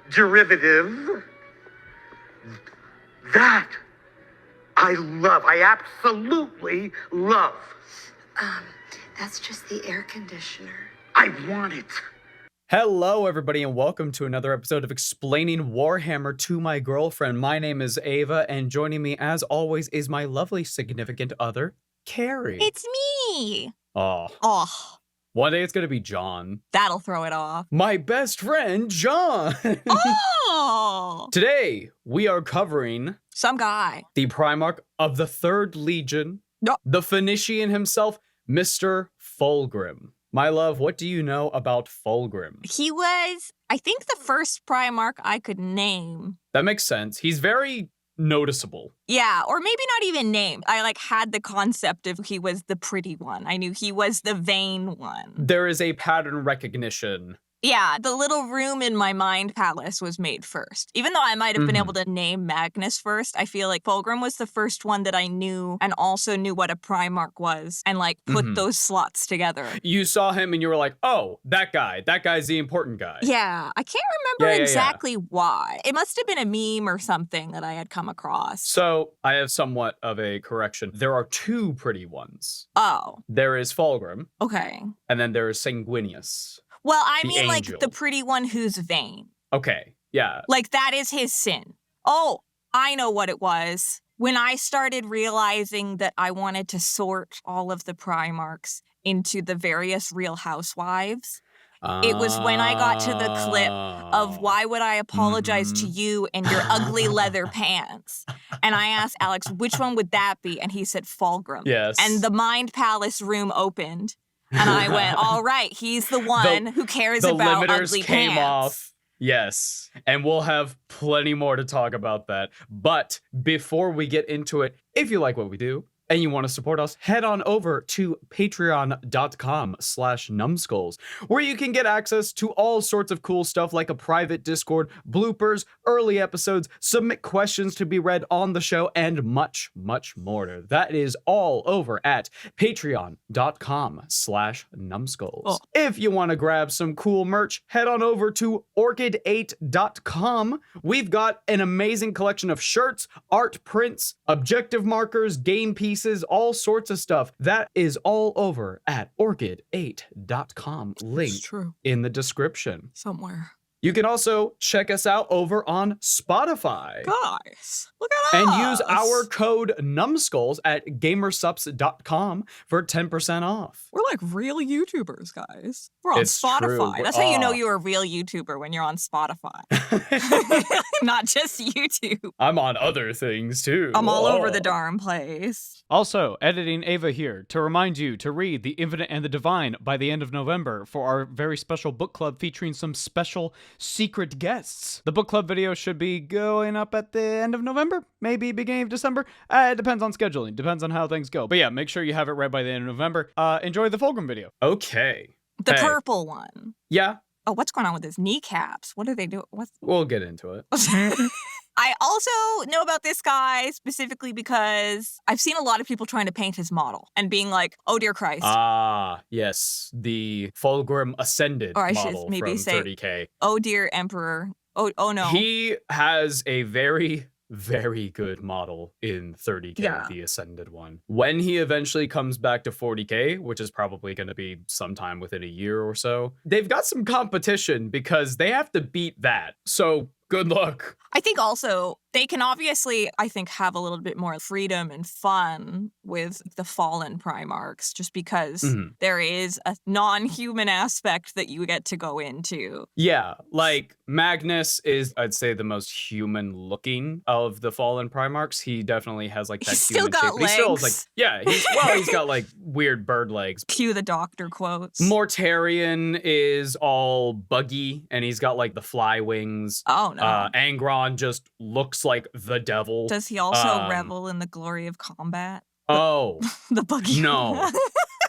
derivative. That I love. I absolutely love. That's just the air conditioner. I want it. Hello, everybody, and welcome to another episode of Explaining Warhammer to My Girlfriend. My name is Ava, and joining me, as always, is my lovely significant other, Carrie. It's me! Oh. One day it's gonna be John. That'll throw it off. My best friend, John! Oh! Today, we are covering... Some guy. The Primarch of the 3rd Legion, the Phoenician himself, Mr. FULGRIM. My love, what do you know about FULGRIM? He was, I think, the first Primarch I could name. That makes sense. He's very noticeable. Yeah, or maybe not even name. I had the concept of he was the pretty one. I knew he was the vain one. There is a pattern recognition. Yeah, the little room in my mind palace was made first. Even though I might have been able to name Magnus first, I feel like FULGRIM was the first one that I knew and also knew what a Primarch was and put those slots together. You saw him and you were like, oh, that guy. That guy's the important guy. Yeah, I can't remember exactly why. It must have been a meme or something that I had come across. So I have somewhat of a correction. There are two pretty ones. Oh. There is FULGRIM. Okay. And then there is Sanguinius. Well, I mean, angel. The pretty one who's vain. Okay, yeah. That is his sin. Oh, I know what it was. When I started realizing that I wanted to sort all of the Primarchs into the various Real Housewives, it was when I got to the clip of why would I apologize to you in your ugly leather pants? And I asked Alex, which one would that be? And he said FULGRIM. Yes. And the Mind Palace room opened. And I went, all right, he's the one who cares about ugly pants. The limiters came off. Yes. And we'll have plenty more to talk about that. But before we get into it, if you like what we do and you want to support us, head on over to patreon.com/numbskulls, where you can get access to all sorts of cool stuff like a private Discord, bloopers, early episodes, submit questions to be read on the show, and much, much more. That is all over at patreon.com/numbskulls. Oh. If you want to grab some cool merch, head on over to orchid8.com. We've got an amazing collection of shirts, art prints, objective markers, game pieces, all sorts of stuff. That is all over at orchid8.com. Link in the description. Somewhere. You can also check us out over on Spotify. Guys, look at us. And use our code numbskulls at gamersups.com for 10% off. We're like real YouTubers, guys. We're on Spotify. True. That's how you know you're a real YouTuber, when you're on Spotify. Not just YouTube. I'm on other things too. I'm all over the darn place. Also, editing Ava here to remind you to read The Infinite and the Divine by the end of November for our very special book club featuring some special secret guests. The book club video should be going up at the end of November, maybe beginning of December. It depends on scheduling, depends on how things go. But yeah, make sure you have it read by the end of November. Enjoy the FULGRIM video. Okay. The purple one. Yeah. Oh, what's going on with his kneecaps? What do they do? We'll get into it. I also know about this guy specifically because I've seen a lot of people trying to paint his model and being like, oh, dear Christ. Yes. The FULGRIM Ascended model from 30k. Oh, dear Emperor. Oh, no. He has a very, very good model in 30k, the Ascended one. When he eventually comes back to 40k, which is probably going to be sometime within a year or so, they've got some competition because they have to beat that. So good luck. I think also they can obviously, I think, have a little bit more freedom and fun with the fallen Primarchs just because there is a non-human aspect that you get to go into. Yeah, Magnus is, I'd say, the most human looking of the fallen Primarchs. He definitely has that he's human still got shape. Legs. He still is he's got weird bird legs. Cue the doctor quotes. Mortarion is all buggy and he's got the fly wings. Oh no. Angron just looks like the devil. Does he also revel in the glory of combat? Oh. The buggy. No.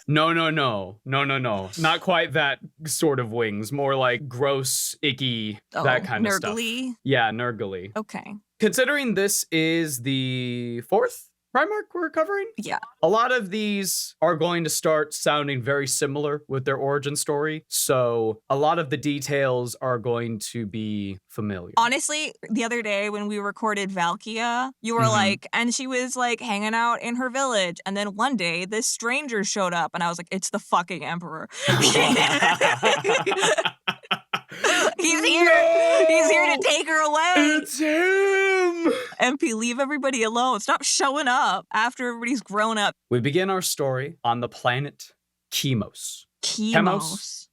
No. Not quite that sort of wings. More like gross, icky, that kind of stuff. Nurgly? Yeah, nurgly. Okay. Considering this is the 4th Primarch we're covering? Yeah. A lot of these are going to start sounding very similar with their origin story, so a lot of the details are going to be familiar. Honestly, the other day when we recorded Valkia, you were like, and she was like hanging out in her village, and then one day this stranger showed up, and I was like, it's the fucking Emperor. He's here. No! He's here to take her away. It's him! MP, leave everybody alone. Stop showing up after everybody's grown up. We begin our story on the planet Chemos. Chemos.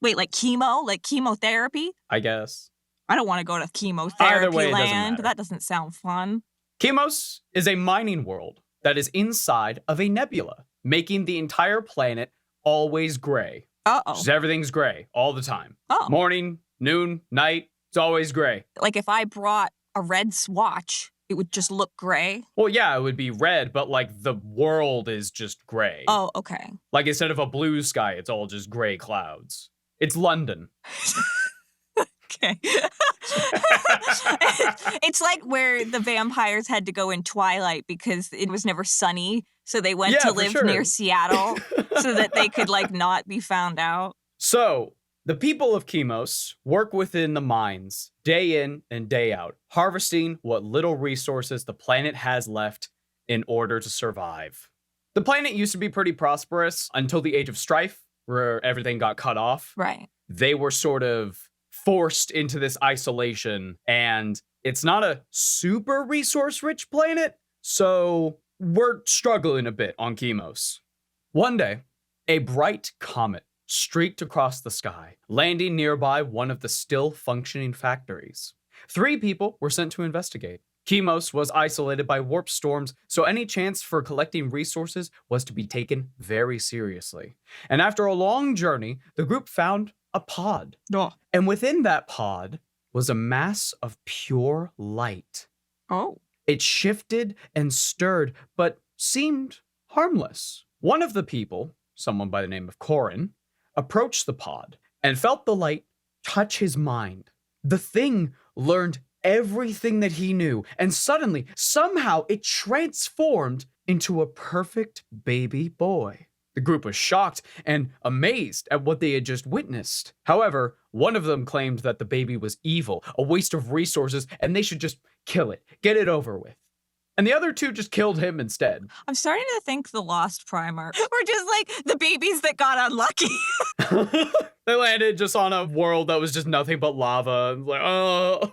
Wait, like chemo? Like chemotherapy? I guess. I don't want to go to chemotherapy Either way, it doesn't land. matter. That doesn't sound fun. Chemos is a mining world that is inside of a nebula, making the entire planet always gray. Uh-oh. Just everything's gray all the time. Oh. Morning, noon, night, it's always gray. Like if I brought a red swatch, it would just look gray. Well, yeah, it would be red, but like the world is just gray. Oh, okay. Like instead of a blue sky, it's all just gray clouds. It's London. Okay. It's like where the vampires had to go in Twilight because it was never sunny. So they went to live near Seattle so that they could like not be found out. So the people of Chemos work within the mines day in and day out, harvesting what little resources the planet has left in order to survive. The planet used to be pretty prosperous until the Age of Strife, where everything got cut off. Right. They were sort of forced into this isolation, and it's not a super resource-rich planet, so we're struggling a bit on Chemos. One day, a bright comet streaked across the sky, landing nearby one of the still functioning factories. 3 people were sent to investigate. Chemos was isolated by warp storms, so any chance for collecting resources was to be taken very seriously. And after a long journey, the group found a pod. Oh. And within that pod was a mass of pure light. Oh. It shifted and stirred, but seemed harmless. One of the people, someone by the name of Corin, approached the pod and felt the light touch his mind. The thing learned everything that he knew, and suddenly, somehow, it transformed into a perfect baby boy. The group was shocked and amazed at what they had just witnessed. However, one of them claimed that the baby was evil, a waste of resources, and they should just kill it, get it over with. And the other 2 just killed him instead. I'm starting to think the Lost Primarch were just like the babies that got unlucky. They landed just on a world that was just nothing but lava. Like,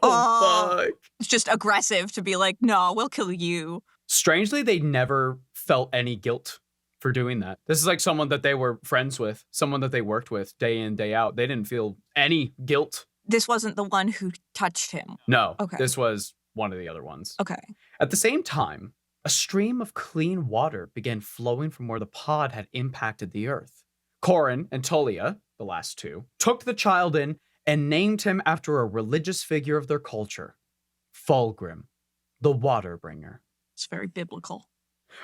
fuck. It's just aggressive to be like, no, we'll kill you. Strangely, they never felt any guilt for doing that. This is like someone that they were friends with, someone that they worked with day in, day out. They didn't feel any guilt. This wasn't the one who touched him. No, Okay. This was one of the other ones. Okay. At the same time, a stream of clean water began flowing from where the pod had impacted the earth. Corin and Tulia, the last 2, took the child in and named him after a religious figure of their culture, FULGRIM, the water bringer. It's very biblical.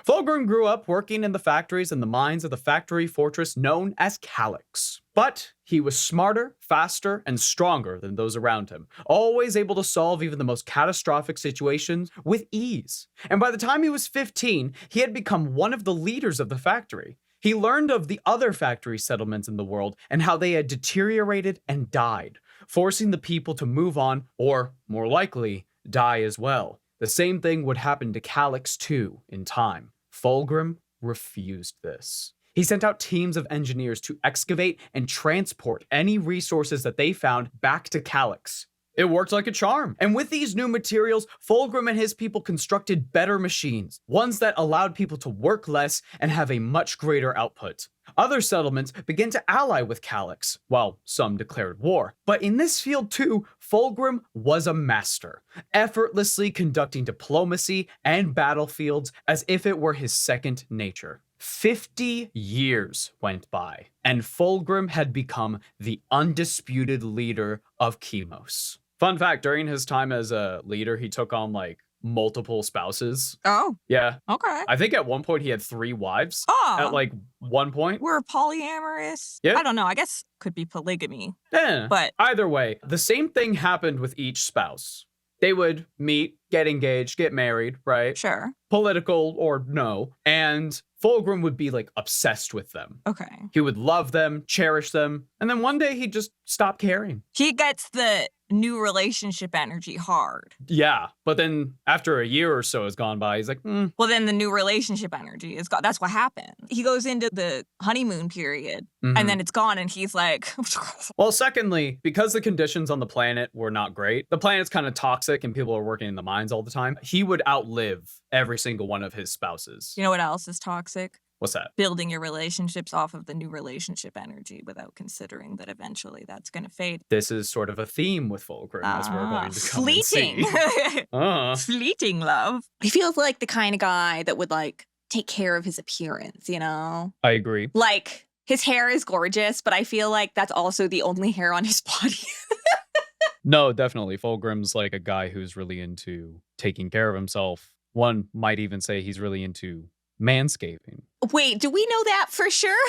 Fulgrim grew up working in the factories and the mines of the factory fortress known as Calyx. But he was smarter, faster, and stronger than those around him, always able to solve even the most catastrophic situations with ease. And by the time he was 15, he had become one of the leaders of the factory. He learned of the other factory settlements in the world and how they had deteriorated and died, forcing the people to move on, or more likely, die as well. The same thing would happen to Calyx too in time. Fulgrim refused this. He sent out teams of engineers to excavate and transport any resources that they found back to Calyx. It worked like a charm. And with these new materials, Fulgrim and his people constructed better machines, ones that allowed people to work less and have a much greater output. Other settlements began to ally with Calyx, while some declared war. But in this field too, Fulgrim was a master, effortlessly conducting diplomacy and battlefields as if it were his second nature. 50 years went by, and Fulgrim had become the undisputed leader of Chemos. Fun fact, during his time as a leader, he took on like multiple spouses. Oh, Yeah. okay. I think at one point he had 3 wives. Oh, At like one point. we're polyamorous. Yeah. I don't know. I guess could be polygamy. Yeah. But Either way, the same thing happened with each spouse. They would meet, get engaged, get married, right? Sure. Political or no. And Fulgrim would be like obsessed with them. Okay. He would love them, cherish them, and then one day he'd just stop caring. He gets the new relationship energy hard. Yeah, but then after a year or so has gone by, he's like, Well, then the new relationship energy is gone. That's what happened. He goes into the honeymoon period, and then it's gone, and he's like... Well, secondly, because the conditions on the planet were not great, the planet's kind of toxic and people are working in the mines all the time, he would outlive every single one of his spouses. You know what else is toxic? What's that? Building your relationships off of the new relationship energy without considering that eventually that's going to fade. This is sort of a theme with Fulgrim, as we're going to come and Fleeting. see. Fleeting love. He feels like the kind of guy that would like take care of his appearance, you know? I agree. Like, his hair is gorgeous, but I feel like that's also the only hair on his body. No, definitely. Fulgrim's like a guy who's really into taking care of himself. One might even say he's really into manscaping. Wait, do we know that for sure?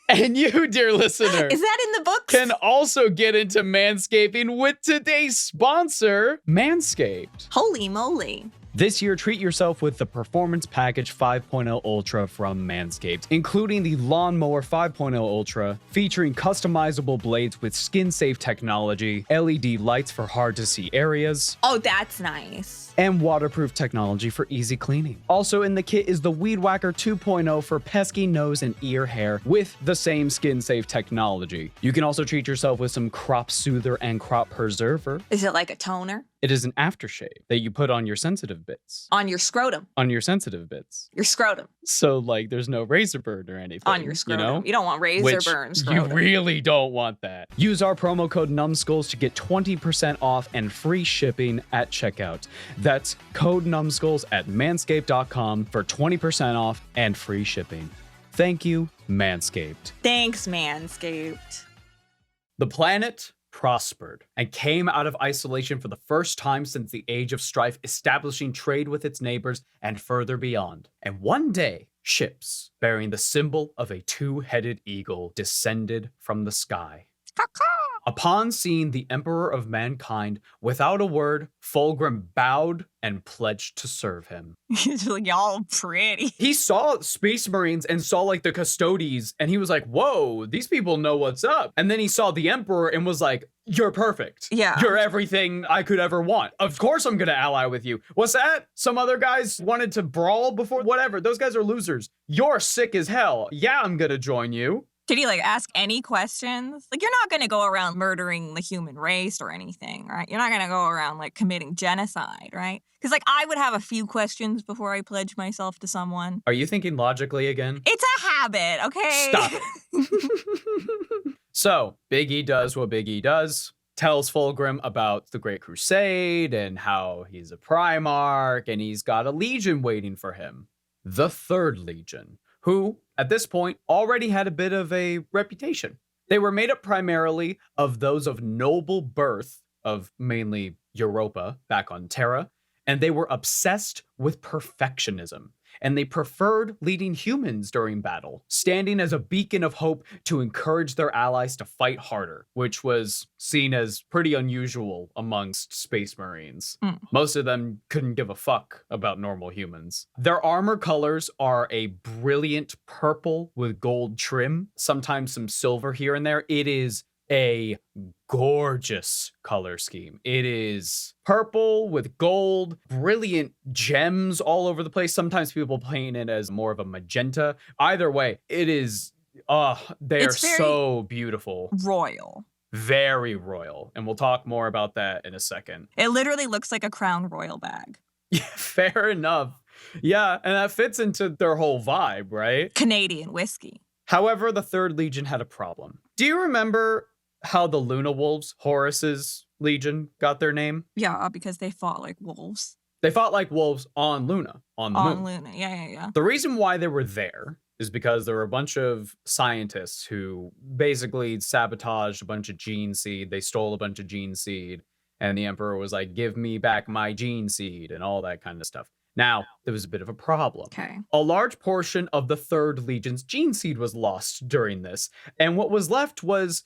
And you, dear listener, Is that in the books? can also get into manscaping with today's sponsor, Manscaped. Holy moly. This year, treat yourself with the Performance Package 5.0 Ultra from Manscaped, including the Lawnmower 5.0 Ultra, featuring customizable blades with skin-safe technology, LED lights for hard-to-see areas, Oh, that's nice. and waterproof technology for easy cleaning. Also in the kit is the Weed Whacker 2.0 for pesky nose and ear hair with the same skin-safe technology. You can also treat yourself with some Crop Soother and Crop Preserver. Is it like a toner? It is an aftershave that you put on your sensitive bits. On your scrotum. On your sensitive bits. Your scrotum. So, like, there's no razor burn or anything. On your scrotum. You know? You don't want razor Which burn scrotum. you really don't want that. Use our promo code NUMSKULLS to get 20% off and free shipping at checkout. That's code NUMSKULLS at manscaped.com for 20% off and free shipping. Thank you, Manscaped. Thanks, Manscaped. The planet prospered and came out of isolation for the first time since the Age of Strife, establishing trade with its neighbors and further beyond. And one day, ships bearing the symbol of a two-headed eagle descended from the sky. Upon seeing the Emperor of Mankind, without a word, Fulgrim bowed and pledged to serve him. He's like, y'all pretty. He saw Space Marines and saw like the Custodes, and he was like, whoa, these people know what's up. And then he saw the Emperor and was like, you're perfect. Yeah. You're everything I could ever want. Of course I'm gonna ally with you. What's that? Some other guys wanted to brawl before? Whatever. Those guys are losers. You're sick as hell. Yeah, I'm gonna join you. Did he like ask any questions? Like, you're not going to go around murdering the human race or anything, right? You're not going to go around like committing genocide, right? Because like I would have a few questions before I pledge myself to someone. Are you thinking logically again? It's a habit, okay? Stop it. So, Big E does what Big E does. Tells Fulgrim about the Great Crusade and how he's a Primarch and he's got a legion waiting for him. The Third Legion, who, at this point, already had a bit of a reputation. They were made up primarily of those of noble birth, of mainly Europa, back on Terra, and they were obsessed with perfectionism, and they preferred leading humans during battle, standing as a beacon of hope to encourage their allies to fight harder, which was seen as pretty unusual amongst Space Marines. Most of them couldn't give a fuck about normal humans. Their armor colors are a brilliant purple with gold trim, sometimes some silver here and there. It is a gorgeous color scheme. It is purple with gold, brilliant gems all over the place. Sometimes people paint it as more of a magenta. Either way, it is, they are so beautiful. Royal. Very royal. And we'll talk more about that in a second. It literally looks like a Crown Royal bag. Yeah, fair enough. Yeah, and that fits into their whole vibe, right? Canadian whiskey. However, the Third Legion had a problem. Do you remember how the Luna Wolves, Horus's legion, got their name? Yeah, because they fought like wolves. They fought like wolves on Luna, on the moon. On Luna, yeah. The reason why they were there is because there were a bunch of scientists who basically sabotaged a bunch of gene seed. They stole a bunch of gene seed, and the Emperor was like, give me back my gene seed, and all that kind of stuff. Now, there was a bit of a problem. Okay. A large portion of the Third Legion's gene seed was lost during this, and what was left was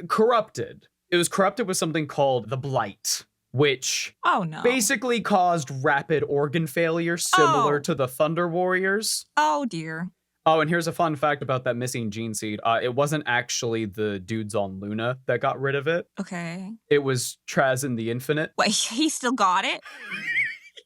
corrupted. It was corrupted with something called the Blight. which Oh, no. basically caused rapid organ failure similar Oh. to the Thunder Warriors. Oh, dear. Oh, and here's a fun fact about that missing gene seed. It wasn't actually the dudes on Luna that got rid of it. Okay. It was Trazyn the Infinite. Wait, he still got it?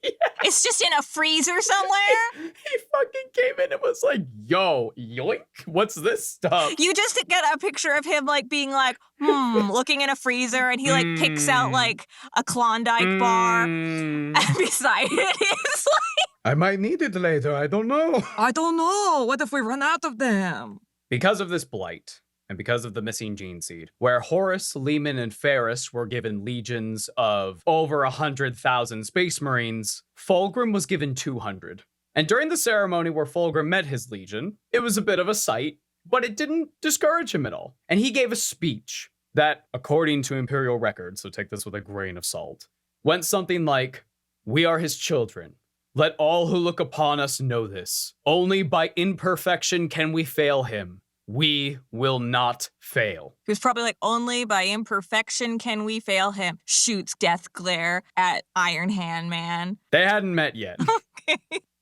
Yeah. It's just in a freezer somewhere? He fucking came in and was like, yo, yoink, what's this stuff? You just get a picture of him, like, being like, looking in a freezer, and he, like, picks out, like, a Klondike bar, and beside it is like, I might need it later, I don't know. I don't know. What if we run out of them? Because of this blight, and because of the missing gene seed, where Horus, Lehman, and Ferris were given legions of over 100,000 space marines, Fulgrim was given 200. And during the ceremony where Fulgrim met his legion, it was a bit of a sight, but it didn't discourage him at all. And he gave a speech that, according to Imperial records, so take this with a grain of salt, went something like, "We are his children. Let all who look upon us know this. Only by imperfection can we fail him. We will not fail." He was probably like, only by imperfection can we fail him. Shoots death glare at Iron Hand Man. They hadn't met yet. Okay.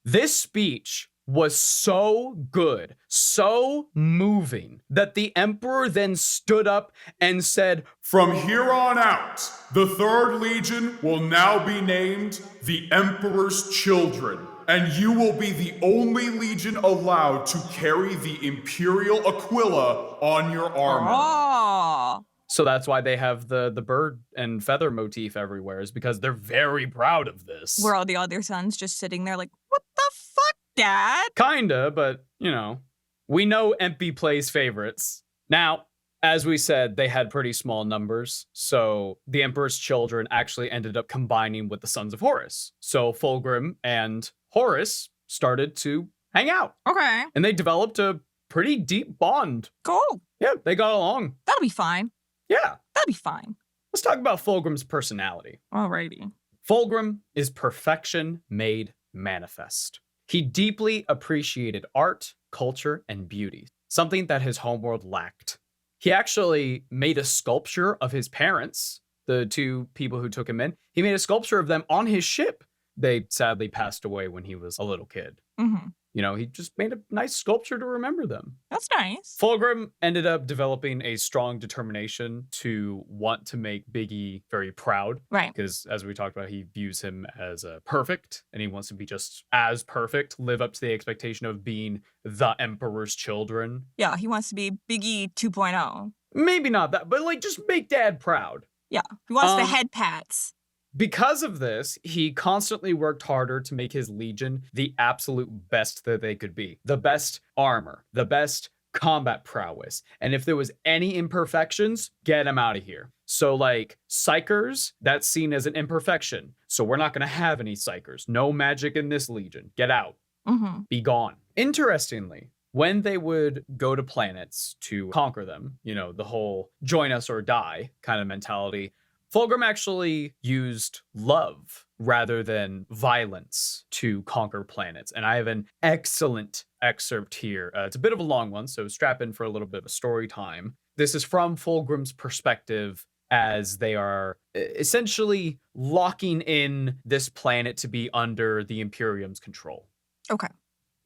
This speech was so good, so moving, that the Emperor then stood up and said, From here on out, the Third Legion will now be named the Emperor's Children, and you will be the only legion allowed to carry the Imperial Aquila on your armor. Oh. So that's why they have the bird and feather motif everywhere, is because they're very proud of this. Were all the other sons just sitting there like, what the fuck, Dad? Kinda, but, you know, we know MP plays favorites. Now, as we said, they had pretty small numbers, so the Emperor's children actually ended up combining with the Sons of Horus. So Fulgrim and Horus started to hang out, Okay. and they developed a pretty deep bond. Cool. Yeah, they got along. That'll be fine. Yeah. That'll be fine. Let's talk about Fulgrim's personality. Alrighty. Fulgrim is perfection made manifest. He deeply appreciated art, culture, and beauty, something that his homeworld lacked. He actually made a sculpture of his parents, the two people who took him in. He made a sculpture of them on his ship. They sadly passed away when he was a little kid. Mm-hmm. You know, he just made a nice sculpture to remember them. That's nice. Fulgrim ended up developing a strong determination to want to make Biggie very proud. Right. Because as we talked about, he views him as perfect, and he wants to be just as perfect, live up to the expectation of being the Emperor's children. Yeah, he wants to be Biggie 2.0. Maybe not that, but like just make Dad proud. Yeah, he wants the head pats. Because of this, he constantly worked harder to make his legion the absolute best that they could be. The best armor, the best combat prowess. And if there was any imperfections, get them out of here. So like psychers, that's seen as an imperfection. So we're not going to have any psychers. No magic in this legion. Get out. Mm-hmm. Be gone. Interestingly, when they would go to planets to conquer them, you know, the whole join us or die kind of mentality, Fulgrim actually used love rather than violence to conquer planets. And I have an excellent excerpt here. It's a bit of a long one, so strap in for a little bit of a story time. This is from Fulgrim's perspective as they are essentially locking in this planet to be under the Imperium's control. Okay.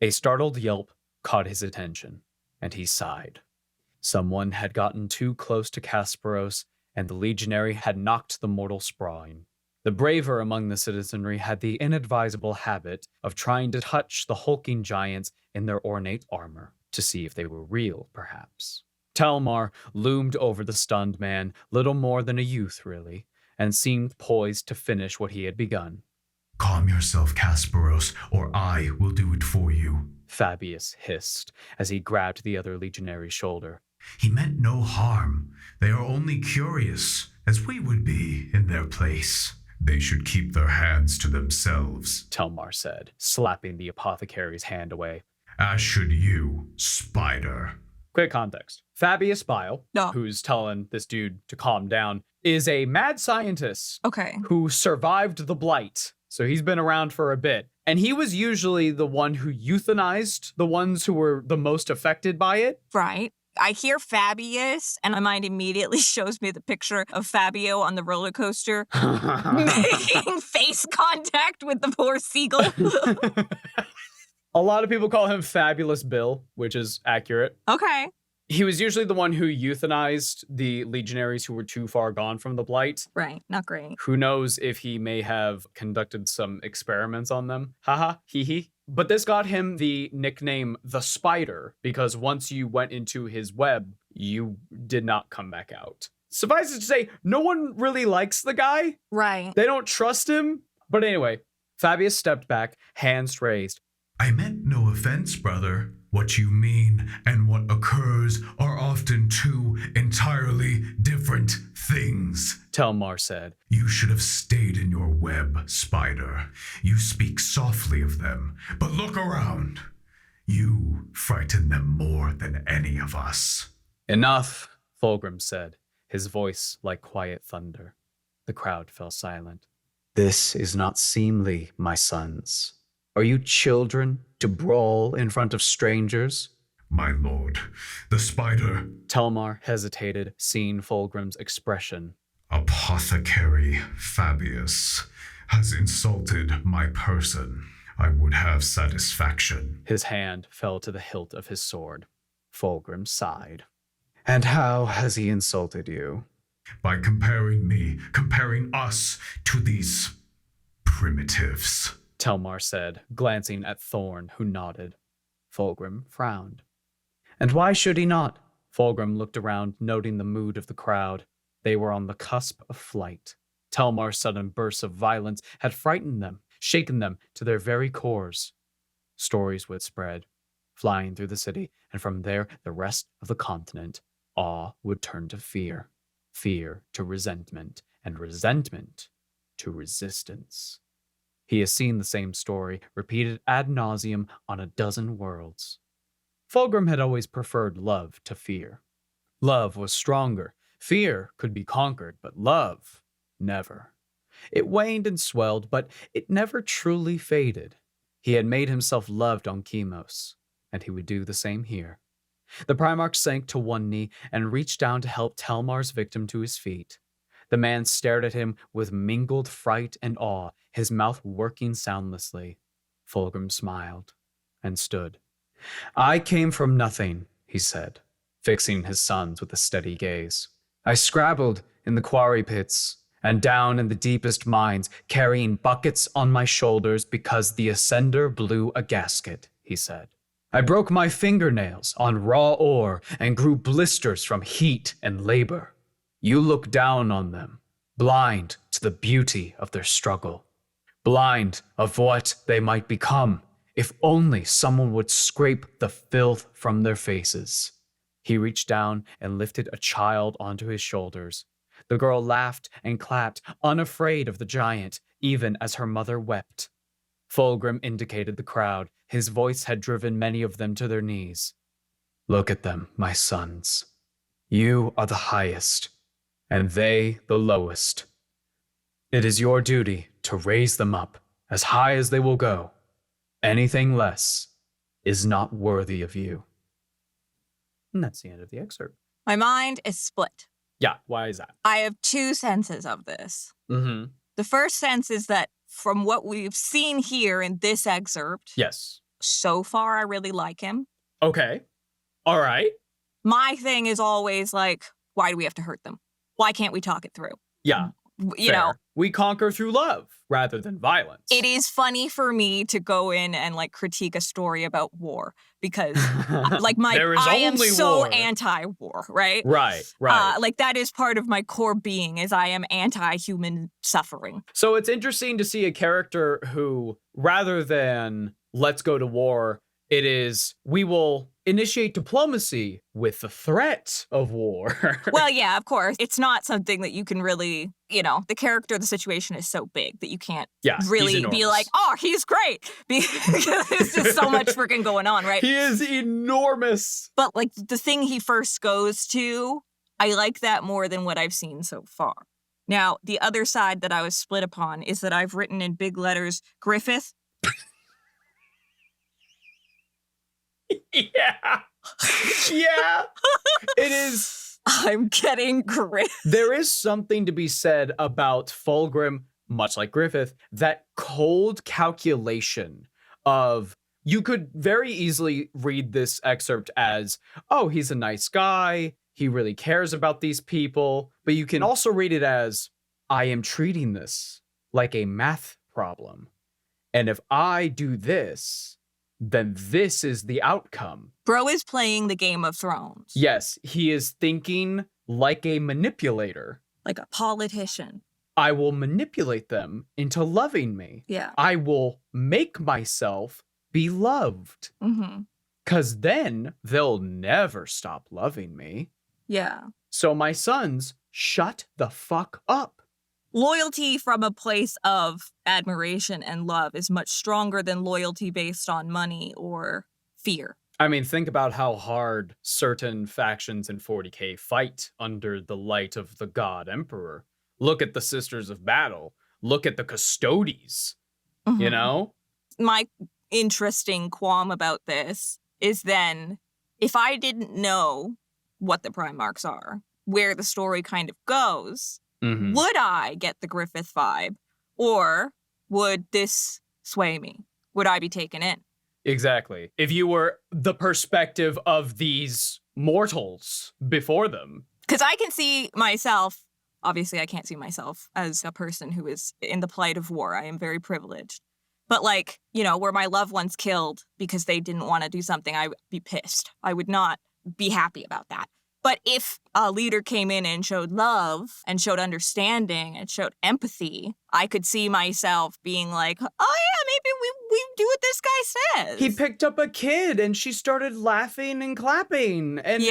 A startled yelp caught his attention, and he sighed. Someone had gotten too close to Kasparos, and the legionary had knocked the mortal sprawling. The braver among the citizenry had the inadvisable habit of trying to touch the hulking giants in their ornate armor, to see if they were real, perhaps. Talmar loomed over the stunned man, little more than a youth, really, and seemed poised to finish what he had begun. Calm yourself, Kasparos, or I will do it for you, Fabius hissed as he grabbed the other legionary's shoulder. He meant no harm. They are only curious, as we would be in their place. They should keep their hands to themselves, Telmar said, slapping the apothecary's hand away. As should you, spider. Quick context. Fabius Bile, No. who's telling this dude to calm down, is a mad scientist Okay. who survived the Blight. So he's been around for a bit. And he was usually the one who euthanized the ones who were the most affected by it. Right. I hear Fabius, and my mind immediately shows me the picture of Fabio on the roller coaster making face contact with the poor seagull. A lot of people call him Fabulous Bill, which is accurate. Okay. He was usually the one who euthanized the legionaries who were too far gone from the Blight. Right. Not great. Who knows if he may have conducted some experiments on them. Haha, hee hee. But this got him the nickname the Spider, because once you went into his web, you did not come back out. Suffice it to say, no one really likes the guy. Right. They don't trust him. But anyway, Fabius stepped back, hands raised. I meant no offense, brother. What you mean and what occurs are often two entirely different things. Telmar said. You should have stayed in your web, Spider. You speak softly of them, but look around. You frighten them more than any of us. Enough, Fulgrim said, his voice like quiet thunder. The crowd fell silent. This is not seemly, my sons. Are you children to brawl in front of strangers? My lord, the spider... Telmar hesitated, seeing Fulgrim's expression. Apothecary Fabius has insulted my person. I would have satisfaction. His hand fell to the hilt of his sword. Fulgrim sighed. And how has he insulted you? By comparing us to these primitives. Telmar said, glancing at Thorn, who nodded. Fulgrim frowned. And why should he not? Fulgrim looked around, noting the mood of the crowd. They were on the cusp of flight. Telmar's sudden bursts of violence had frightened them, shaken them to their very cores. Stories would spread, flying through the city, and from there the rest of the continent. Awe would turn to fear, fear to resentment, and resentment to resistance. He has seen the same story, repeated ad nauseum on a dozen worlds. Fulgrim had always preferred love to fear. Love was stronger. Fear could be conquered, but love, never. It waned and swelled, but it never truly faded. He had made himself loved on Chemos, and he would do the same here. The Primarch sank to one knee and reached down to help Telmar's victim to his feet. The man stared at him with mingled fright and awe, his mouth working soundlessly. Fulgrim smiled and stood. I came from nothing, he said, fixing his sons with a steady gaze. I scrabbled in the quarry pits and down in the deepest mines, carrying buckets on my shoulders because the ascender blew a gasket, he said. I broke my fingernails on raw ore and grew blisters from heat and labor. You look down on them, blind to the beauty of their struggle, blind of what they might become if only someone would scrape the filth from their faces. He reached down and lifted a child onto his shoulders. The girl laughed and clapped, unafraid of the giant, even as her mother wept. Fulgrim indicated the crowd. His voice had driven many of them to their knees. Look at them, my sons. You are the highest, and they the lowest. It is your duty to raise them up as high as they will go. Anything less is not worthy of you. And that's the end of the excerpt. My mind is split. Yeah, why is that? I have two senses of this. Mm-hmm. The first sense is that from what we've seen here in this excerpt, Yes. so far I really like him. Okay. All right. My thing is always like, why do we have to hurt them? Why can't we talk it through? Yeah. You know, we conquer through love rather than violence. it is funny for me to go in and like critique a story about war because like I am only so war. anti-war, right? Right. Like that is part of my core being is I am anti-human suffering. So it's interesting to see a character who, rather than let's go to war, it is we will initiate diplomacy with the threat of war. Well, yeah, of course. It's not something that you can really, you know, the character of the situation is so big that you can't really be like, oh, he's great. Because there's just so much freaking going on, right? He is enormous. But like the thing he first goes to, I like that more than what I've seen so far. Now, the other side that I was split upon is that I've written in big letters, Griffith. Yeah. Yeah, it is. I'm getting grit. There is something to be said about Fulgrim, much like Griffith, that cold calculation of, you could very easily read this excerpt as, oh, he's a nice guy, he really cares about these people, but you can also read it as, I am treating this like a math problem. And if I do this, then this is the outcome. Bro is playing the Game of Thrones. Yes, he is thinking like a manipulator. Like a politician. I will manipulate them into loving me. Yeah. I will make myself be loved. Mm-hmm. 'Cause then they'll never stop loving me. Yeah. So my sons, shut the fuck up. Loyalty from a place of admiration and love is much stronger than loyalty based on money or fear. I mean, think about how hard certain factions in 40k fight under the light of the God Emperor. Look at the Sisters of Battle. Look at the Custodes. Mm-hmm. You know? My interesting qualm about this is then, if I didn't know what the Primarchs are, where the story kind of goes, would I get the Griffith vibe? Or would this sway me? Would I be taken in? Exactly. If you were the perspective of these mortals before them. Because I can see myself, obviously I can't see myself as a person who is in the plight of war. I am very privileged. But like, you know, were my loved ones killed because they didn't want to do something, I would be pissed. I would not be happy about that. But if a leader came in and showed love and showed understanding and showed empathy, I could see myself being like, oh yeah, maybe we do what this guy says. He picked up a kid and she started laughing and clapping. And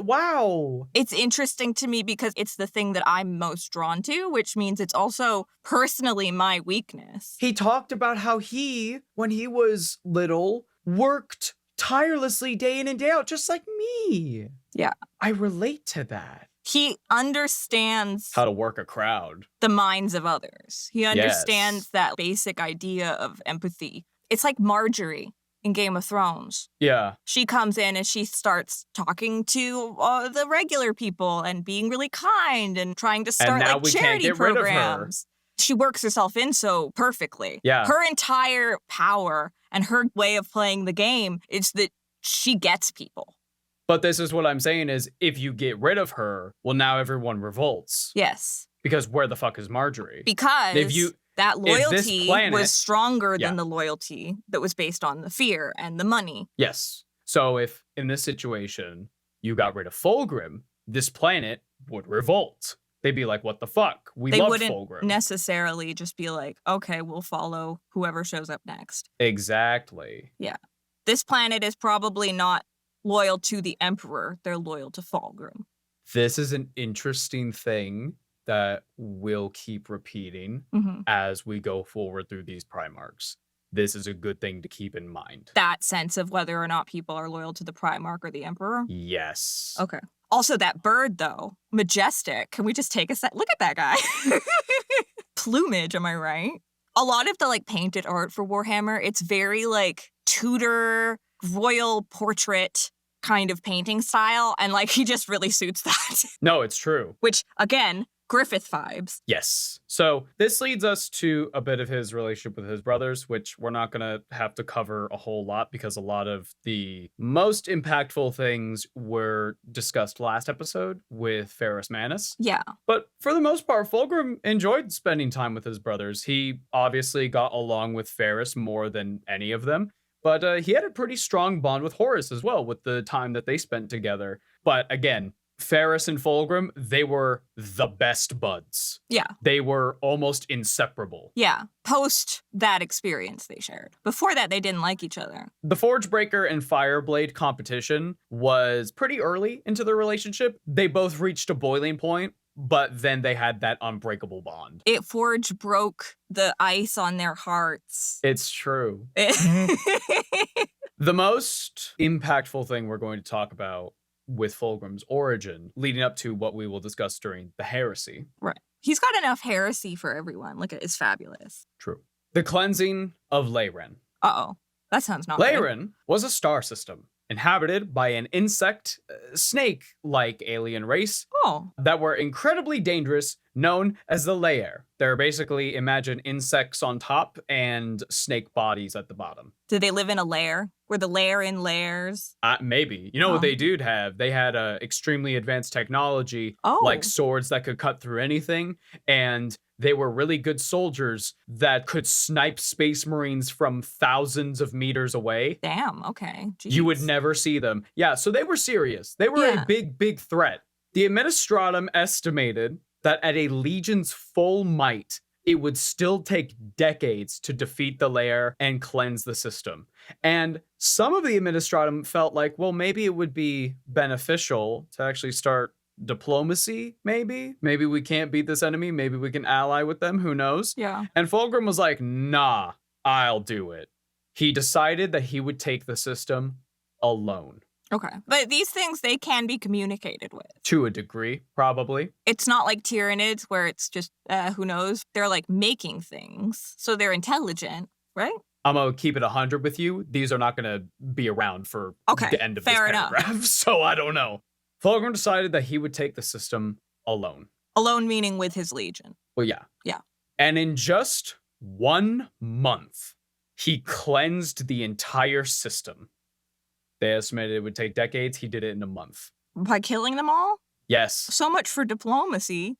wow. It's interesting to me because it's the thing that I'm most drawn to, which means it's also personally my weakness. He talked about how he, when he was little, worked tirelessly day in and day out, just like me. Yeah. I relate to that. He understands how to work a crowd, the minds of others. He understands that basic idea of empathy. It's like Marjorie in Game of Thrones. Yeah. She comes in and she starts talking to the regular people and being really kind and trying to start like charity programs. She works herself in so perfectly. Yeah. Her entire power and her way of playing the game is that she gets people. But this is what I'm saying is, if you get rid of her, well, now everyone revolts. Yes. Because where the fuck is Marjorie? Because that loyalty was stronger than the loyalty that was based on the fear and the money. Yes. So if in this situation you got rid of Fulgrim, this planet would revolt. They'd be like, what the fuck? They wouldn't Fulgrim. Necessarily just be like, okay, we'll follow whoever shows up next. Exactly. Yeah. This planet is probably not loyal to the Emperor. They're loyal to Fulgrim. This is an interesting thing that we'll keep repeating as we go forward through these Primarchs. This is a good thing to keep in mind. That sense of whether or not people are loyal to the Primarch or the Emperor? Yes. Okay. Also, that bird, though, majestic. Can we just take a sec? Look at that guy. Plumage, am I right? A lot of the, like, painted art for Warhammer, it's very, like, Tudor, royal portrait kind of painting style. And, like, he just really suits that. No, it's true. Which, again, Griffith vibes. Yes. So this leads us to a bit of his relationship with his brothers, which we're not going to have to cover a whole lot because a lot of the most impactful things were discussed last episode with Ferrus Manus. Yeah. But for the most part, Fulgrim enjoyed spending time with his brothers. He obviously got along with Ferrus more than any of them. But he had a pretty strong bond with Horus as well with the time that they spent together. But again, Ferrus and Fulgrim, they were the best buds. Yeah. They were almost inseparable. Yeah. Post that experience they shared. Before that, they didn't like each other. The Forgebreaker and Fireblade competition was pretty early into their relationship. They both reached a boiling point, but then they had that unbreakable bond. Forge broke the ice on their hearts. It's true. The most impactful thing we're going to talk about with Fulgrim's origin, leading up to what we will discuss during the heresy. Right. He's got enough heresy for everyone. Look, it's fabulous. True. The cleansing of Leyren. Uh-oh. That sounds not Leyren was a star system. inhabited by an insect, snake-like alien race Oh, that were incredibly dangerous, known as the lair. They're basically, imagine insects on top and snake bodies at the bottom. did they live in a lair? Were the lair in lairs? Maybe. You know what they did have? They had extremely advanced technology, like Oh. swords that could cut through anything, and they were really good soldiers that could snipe space marines from thousands of meters away. Damn, okay. You would Jeez. never see them. Yeah, so they were serious. They were Yeah. a big, big threat. The Administratum estimated that at a legion's full might, it would still take decades to defeat the lair and cleanse the system. And some of the Administratum felt like, well, maybe it would be beneficial to actually start diplomacy, maybe? Maybe we can't beat this enemy. Maybe we can ally with them. Who knows? Yeah. And Fulgrim was like, nah, I'll do it. He decided that he would take the system alone. Okay. But these things, they can be communicated with. To a degree, probably. It's not like Tyranids where it's just, who knows? They're like making things. So they're intelligent, right? I'm going to keep it 100 with you. These are not going to be around for Okay, the end of fair this enough. paragraph, so I don't know. Fulgrim decided that he would take the system alone. Alone meaning with his legion. Well, yeah. Yeah. And in just 1 month, he cleansed the entire system. They estimated it would take decades. He did it in a month. By killing them all? Yes. So much for diplomacy.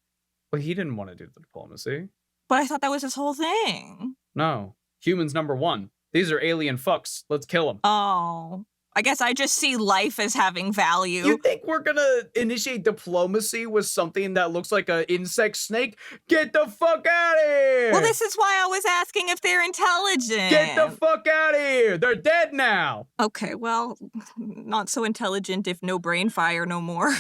Well, he didn't want to do the diplomacy. But I thought that was his whole thing. No. Humans number one. These are alien fucks. Let's kill them. Oh. I guess I just see life as having value. You think we're gonna initiate diplomacy with something that looks like an insect snake? Get the fuck out of here! Well, this is why I was asking if they're intelligent. Get the fuck out of here! They're dead now! Okay, well, not so intelligent if no brain fire no more.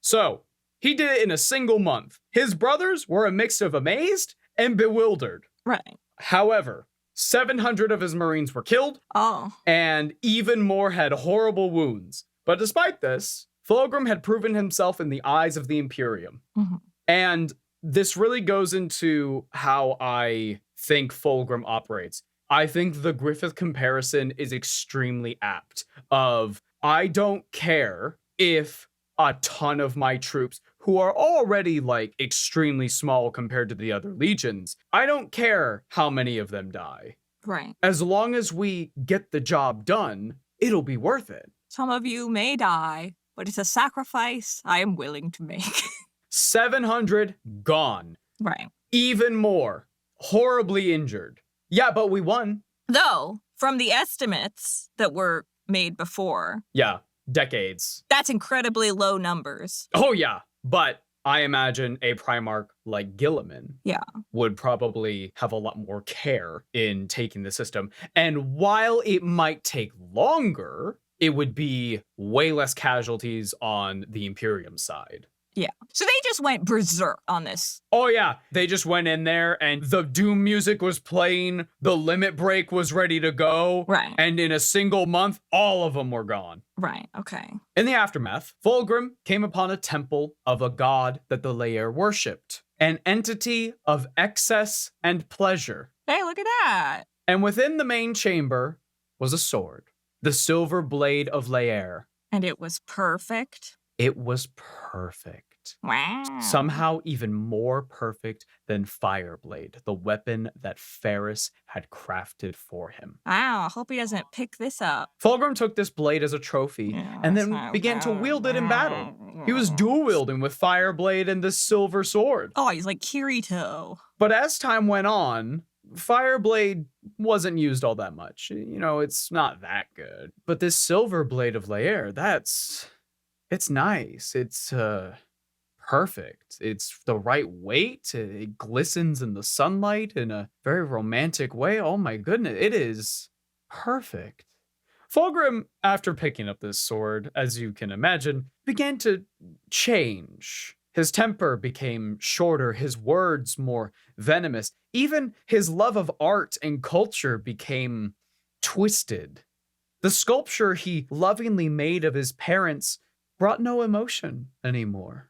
So, he did it in a single month. His brothers were a mix of amazed and bewildered. Right. However, 700 of his Marines were killed, Oh. and even more had horrible wounds. But despite this, Fulgrim had proven himself in the eyes of the Imperium. Mhm. And this really goes into how I think Fulgrim operates. I think the Griffith comparison is extremely apt of, I don't care if a ton of my troops, who are already like extremely small compared to the other legions, I don't care how many of them die. Right. As long as we get the job done, it'll be worth it. Some of you may die, but it's a sacrifice I am willing to make. 700 gone. Right. Even more. Horribly injured. Yeah, but we won. Though, from the estimates that were made before, Yeah, decades. that's incredibly low numbers. Oh, yeah. But I imagine a Primarch like Gilliman Yeah. would probably have a lot more care in taking the system. And while it might take longer, it would be way less casualties on the Imperium side. Yeah. So they just went berserk on this. Oh yeah, they just went in there and the Doom music was playing, the limit break was ready to go, Right. and in a single month, all of them were gone. Right. Okay. In the aftermath, Fulgrim came upon a temple of a god that the Lair worshipped, an entity of excess and pleasure. Hey, look at that. And within the main chamber was a sword, the silver blade of Lair. And it was perfect. It was perfect. Wow. Somehow even more perfect than Fireblade, the weapon that Ferris had crafted for him. Wow. I hope he doesn't pick this up. Fulgrim took this blade as a trophy and then began to wield it in battle. He was dual wielding with Fireblade and this silver sword. Oh, he's like Kirito. But as time went on, Fireblade wasn't used all that much. You know, it's not that good. But this silver blade of Lair, it's nice. It's perfect. It's the right weight. It glistens in the sunlight in a very romantic way. Oh my goodness, it is perfect. Fulgrim, after picking up this sword, as you can imagine, began to change. His temper became shorter, his words more venomous. Even his love of art and culture became twisted. The sculpture he lovingly made of his parents brought no emotion anymore.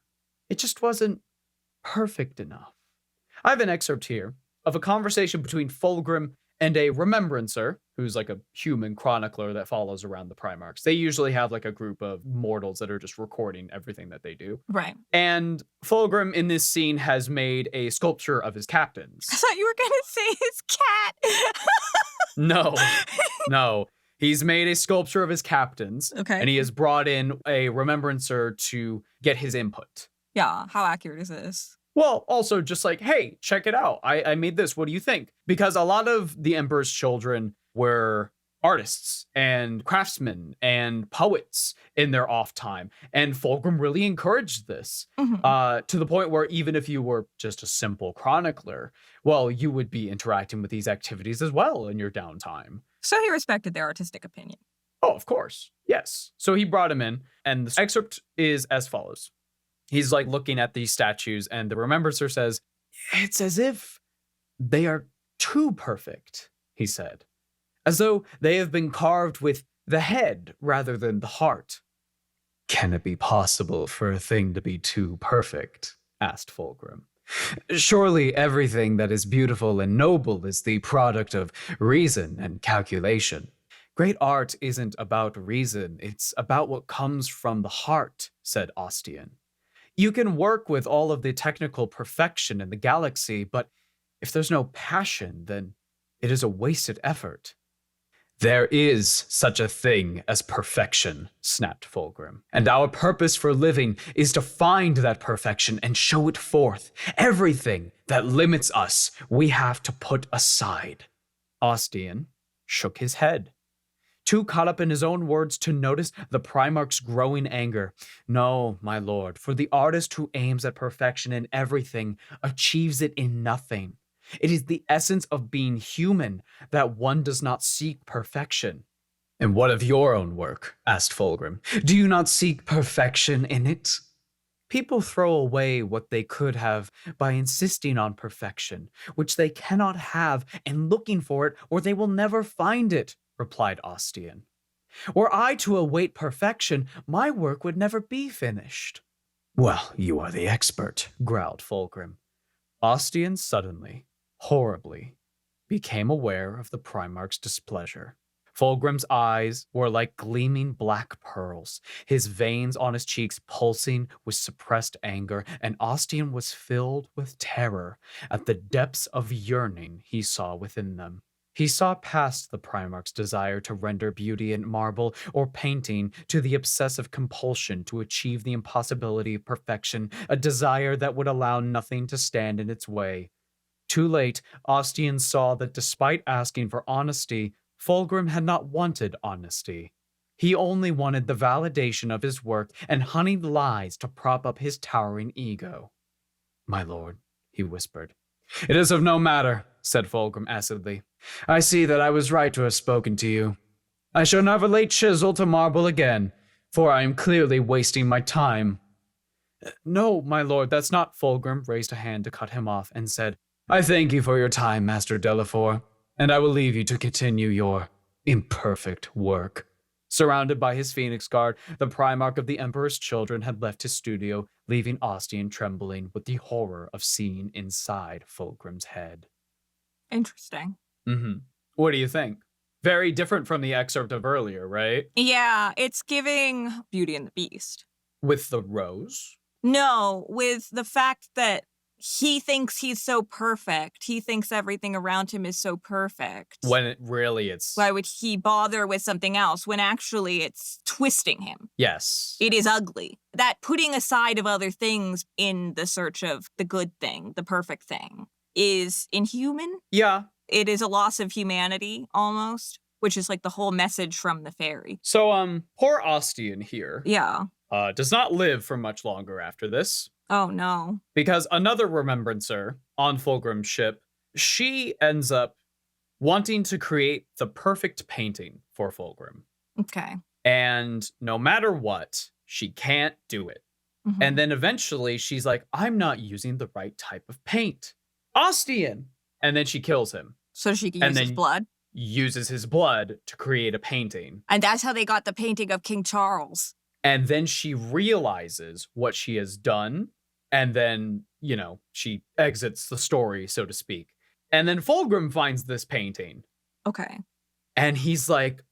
It just wasn't perfect enough. I have an excerpt here of a conversation between Fulgrim and a remembrancer, who's like a human chronicler that follows around the Primarchs. They usually have like a group of mortals that are just recording everything that they do. Right. And Fulgrim in this scene has made a sculpture of his captains. I thought you were going to say his cat. No. He's made a sculpture of his captains. Okay. And he has brought in a remembrancer to get his input. Yeah. How accurate is this? Well, also just like, hey, check it out. I made this. What do you think? Because a lot of the Emperor's children were artists and craftsmen and poets in their off time. And Fulgrim really encouraged this to the point where even if you were just a simple chronicler, well, you would be interacting with these activities as well in your downtime. So he respected their artistic opinion. Oh, of course. Yes. So he brought him in, and the excerpt is as follows. He's like looking at these statues, and the remembrancer says, "It's as if they are too perfect," he said. "As though they have been carved with the head rather than the heart." "Can it be possible for a thing to be too perfect?" asked Fulgrim. "Surely everything that is beautiful and noble is the product of reason and calculation." "Great art isn't about reason, it's about what comes from the heart," said Ostian. "You can work with all of the technical perfection in the galaxy, but if there's no passion, then it is a wasted effort." "There is such a thing as perfection," snapped Fulgrim. "And our purpose for living is to find that perfection and show it forth. Everything that limits us, we have to put aside." Ostian shook his head, too caught up in his own words to notice the Primarch's growing anger. "No, my lord, for the artist who aims at perfection in everything achieves it in nothing. It is the essence of being human that one does not seek perfection." "And what of your own work?" asked Fulgrim. "Do you not seek perfection in it?" "People throw away what they could have by insisting on perfection, which they cannot have, and looking for it, or they will never find it," replied Ostian. "Were I to await perfection, my work would never be finished." "Well, you are the expert," growled Fulgrim. Ostian suddenly, horribly, became aware of the Primarch's displeasure. Fulgrim's eyes were like gleaming black pearls, his veins on his cheeks pulsing with suppressed anger, and Ostian was filled with terror at the depths of yearning he saw within them. He saw past the Primarch's desire to render beauty in marble or painting to the obsessive compulsion to achieve the impossibility of perfection, a desire that would allow nothing to stand in its way. Too late, Ostian saw that despite asking for honesty, Fulgrim had not wanted honesty. He only wanted the validation of his work and honeyed lies to prop up his towering ego. "My lord," he whispered. "It is of no matter," said Fulgrim acidly. "I see that I was right to have spoken to you. I shall never lay chisel to marble again, for I am clearly wasting my time." "No, my lord, that's not—" Fulgrim raised a hand to cut him off and said, "I thank you for your time, Master Delafor, and I will leave you to continue your imperfect work." Surrounded by his Phoenix Guard, the Primarch of the Emperor's children had left his studio, leaving Ostian trembling with the horror of seeing inside Fulgrim's head. Interesting. What do you think? Very different from the excerpt of earlier, right? Yeah, it's giving Beauty and the Beast. With the rose? No, with the fact that he thinks he's so perfect. He thinks everything around him is so perfect. When it's... Why would he bother with something else when actually it's twisting him? Yes. It is ugly. That putting aside of other things in the search of the good thing, the perfect thing, is inhuman. Yeah. It is a loss of humanity, almost, which is like the whole message from the fairy. So, poor Ostian here. Yeah. Does not live for much longer after this. Oh, no. Because another remembrancer on Fulgrim's ship, she ends up wanting to create the perfect painting for Fulgrim. Okay. And no matter what, she can't do it. And then eventually she's like, "I'm not using the right type of paint. Ostian!" And then she kills him. So she can use his blood? Uses his blood to create a painting. And that's how they got the painting of King Charles. And then she realizes what she has done. And then, she exits the story, so to speak. And then Fulgrim finds this painting. Okay. And he's like,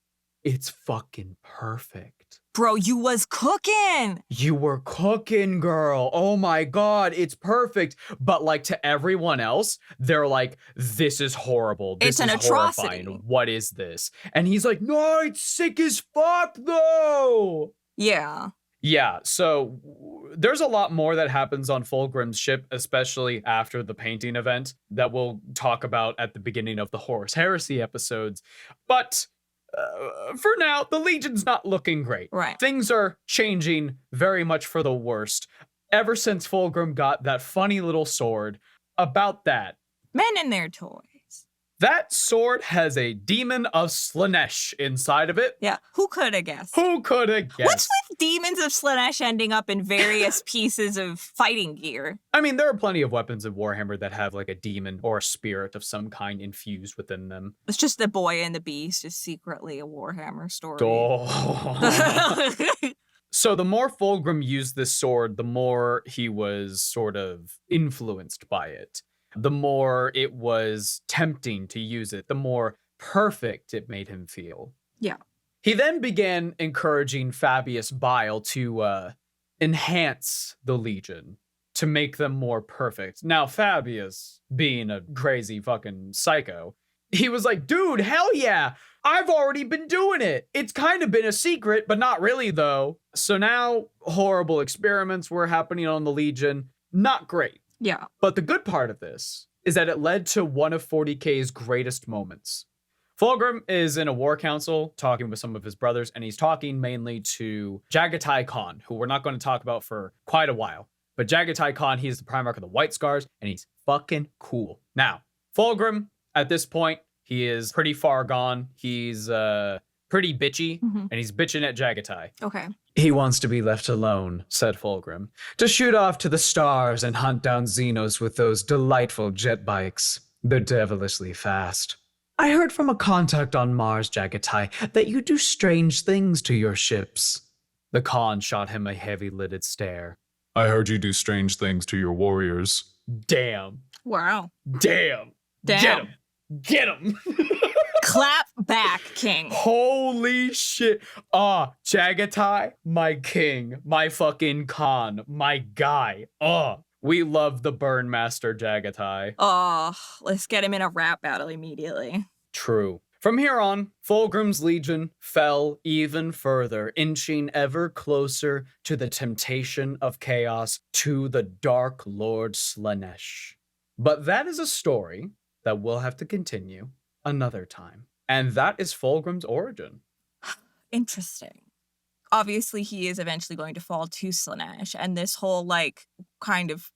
it's fucking perfect. Bro, you was cooking. You were cooking, girl. Oh my God, it's perfect. But like to everyone else, they're like, this is horrible. This It's an is atrocity. horrifying. What is this? And he's like, no, it's sick as fuck though. Yeah. Yeah, so there's a lot more that happens on Fulgrim's ship, especially after the painting event that we'll talk about at the beginning of the Horus Heresy episodes. But for now, the Legion's not looking great. Right. Things are changing very much for the worst. Ever since Fulgrim got that funny little sword, about that. Men and their toys. That sword has a demon of Slanesh inside of it. Yeah. Who could have guessed? Who could have guessed? What's with demons of Slanesh ending up in various pieces of fighting gear? I mean, there are plenty of weapons in Warhammer that have like a demon or a spirit of some kind infused within them. It's just the Boy and the Beast is secretly a Warhammer story. Oh. So the more Fulgrim used this sword, the more he was sort of influenced by it. The more it was tempting to use it, the more perfect it made him feel. Yeah. He then began encouraging Fabius Bile to enhance the Legion, to make them more perfect. Now, Fabius, being a crazy fucking psycho, he was like, dude, hell yeah, I've already been doing it. It's kind of been a secret, but not really, though. So now horrible experiments were happening on the Legion. Not great. Yeah. But the good part of this is that it led to one of 40k's greatest moments. Fulgrim is in a war council talking with some of his brothers, and he's talking mainly to Jagatai Khan, who we're not going to talk about for quite a while. But Jagatai Khan, he's the Primarch of the White Scars, and he's fucking cool. Now, Fulgrim, at this point, he is pretty far gone. He's pretty bitchy, and he's bitching at Jagatai. Okay. He wants to be left alone, said Fulgrim, to shoot off to the stars and hunt down Xenos with those delightful jet bikes. They're devilishly fast. I heard from a contact on Mars, Jagatai, that you do strange things to your ships. The Khan shot him a heavy-lidded stare. I heard you do strange things to your warriors. Damn. Wow. Damn. Damn. Get him. Get him. Clap back, King. Holy shit. Jagatai, my king, my fucking Khan, my guy. We love the Burn Master Jagatai. Oh, let's get him in a rap battle immediately. True. From here on, Fulgrim's Legion fell even further, inching ever closer to the temptation of chaos, to the Dark Lord Slanesh. But that is a story that we'll have to continue another time. And that is Fulgrim's origin. Interesting. Obviously, he is eventually going to fall to Slanesh, and this whole, like, kind of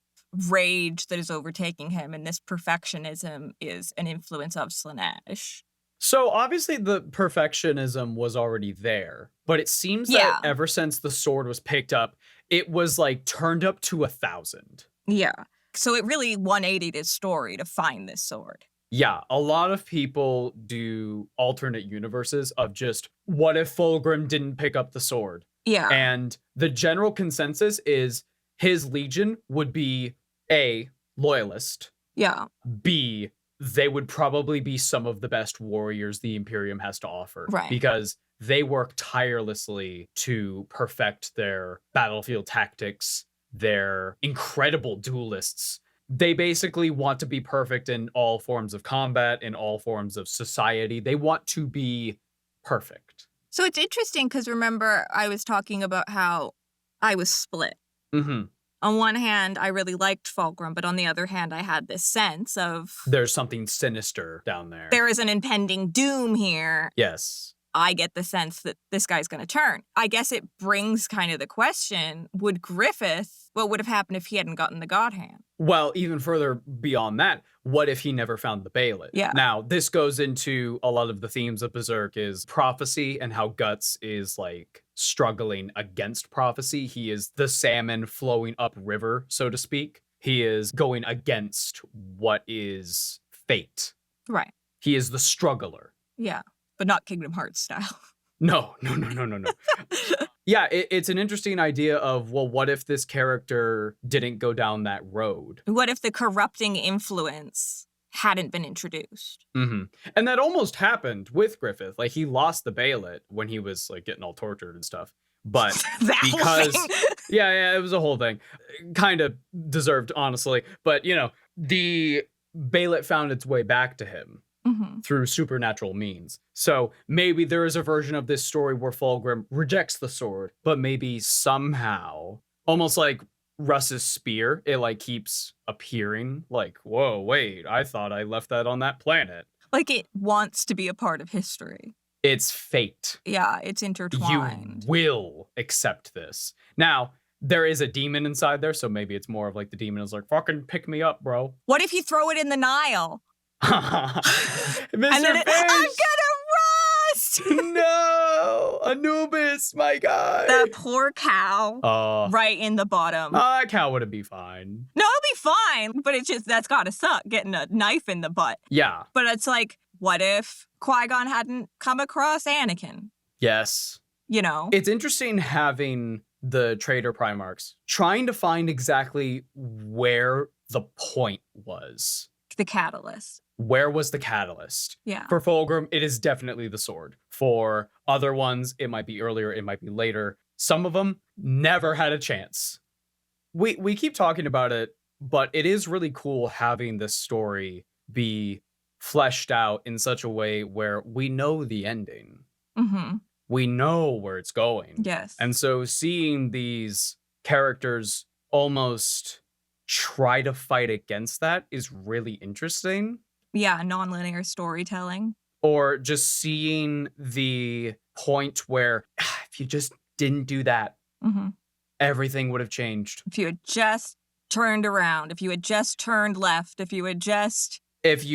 rage that is overtaking him and this perfectionism is an influence of Slanesh. So obviously the perfectionism was already there, but it seems that ever since the sword was picked up, it was like turned up to 1,000. Yeah. So it really 180'd his story to find this sword. Yeah, a lot of people do alternate universes of just, what if Fulgrim didn't pick up the sword? Yeah. And the general consensus is his Legion would be A, loyalist. Yeah. B, they would probably be some of the best warriors the Imperium has to offer. Right. Because they work tirelessly to perfect their battlefield tactics, their incredible duelists. They basically want to be perfect in all forms of combat, in all forms of society. They want to be perfect. So it's interesting because remember, I was talking about how I was split. Mm-hmm. On one hand, I really liked Fulgrim, but on the other hand, I had this sense of There's something sinister down there. there is an impending doom here. Yes. I get the sense that this guy's going to turn. I guess it brings kind of the question, would Griffith, what would have happened if he hadn't gotten the God Hand? Well, even further beyond that, what if he never found the Baillet? Yeah. Now, this goes into a lot of the themes of Berserk is prophecy and how Guts is like struggling against prophecy. He is the salmon flowing upriver, so to speak. He is going against what is fate. Right. He is the struggler. Yeah. But not Kingdom Hearts style. No. Yeah, it's an interesting idea of, well, what if this character didn't go down that road? What if the corrupting influence hadn't been introduced. And that almost happened with Griffith. Like, he lost the Bailet when he was like getting all tortured and stuff. But That whole because thing. yeah, it was a whole thing. Kind of deserved, honestly. But, you know, the Bailet found its way back to him through supernatural means. So maybe there is a version of this story where Fulgrim rejects the sword, but maybe somehow, almost like Russ's spear, it like keeps appearing. Like, whoa, wait, I thought I left that on that planet. Like, it wants to be a part of history. It's fate. Yeah, it's intertwined. You will accept this. Now, there is a demon inside there, so maybe it's more of like the demon is like, fucking pick me up, bro. What if you throw it in the Nile? Mr. And then Fish! I'm gonna rust! No! Anubis, my God! That poor cow. Right in the bottom. That cow would be fine. No, it'll be fine, but it's just, that's gotta suck, getting a knife in the butt. Yeah. But it's like, what if Qui-Gon hadn't come across Anakin? Yes. You know? It's interesting having the Traitor Primarchs trying to find exactly where the point was. The catalyst. Where was the catalyst? Yeah. For Fulgrim, it is definitely the sword. For other ones, it might be earlier, it might be later. Some of them never had a chance. We keep talking about it, but it is really cool having this story be fleshed out in such a way where we know the ending. We know where it's going. Yes. And so seeing these characters almost try to fight against that is really interesting. Yeah, non-linear storytelling. Or just seeing the point where if you just didn't do that, everything would have changed. If you had just turned around, if you had just turned left, if you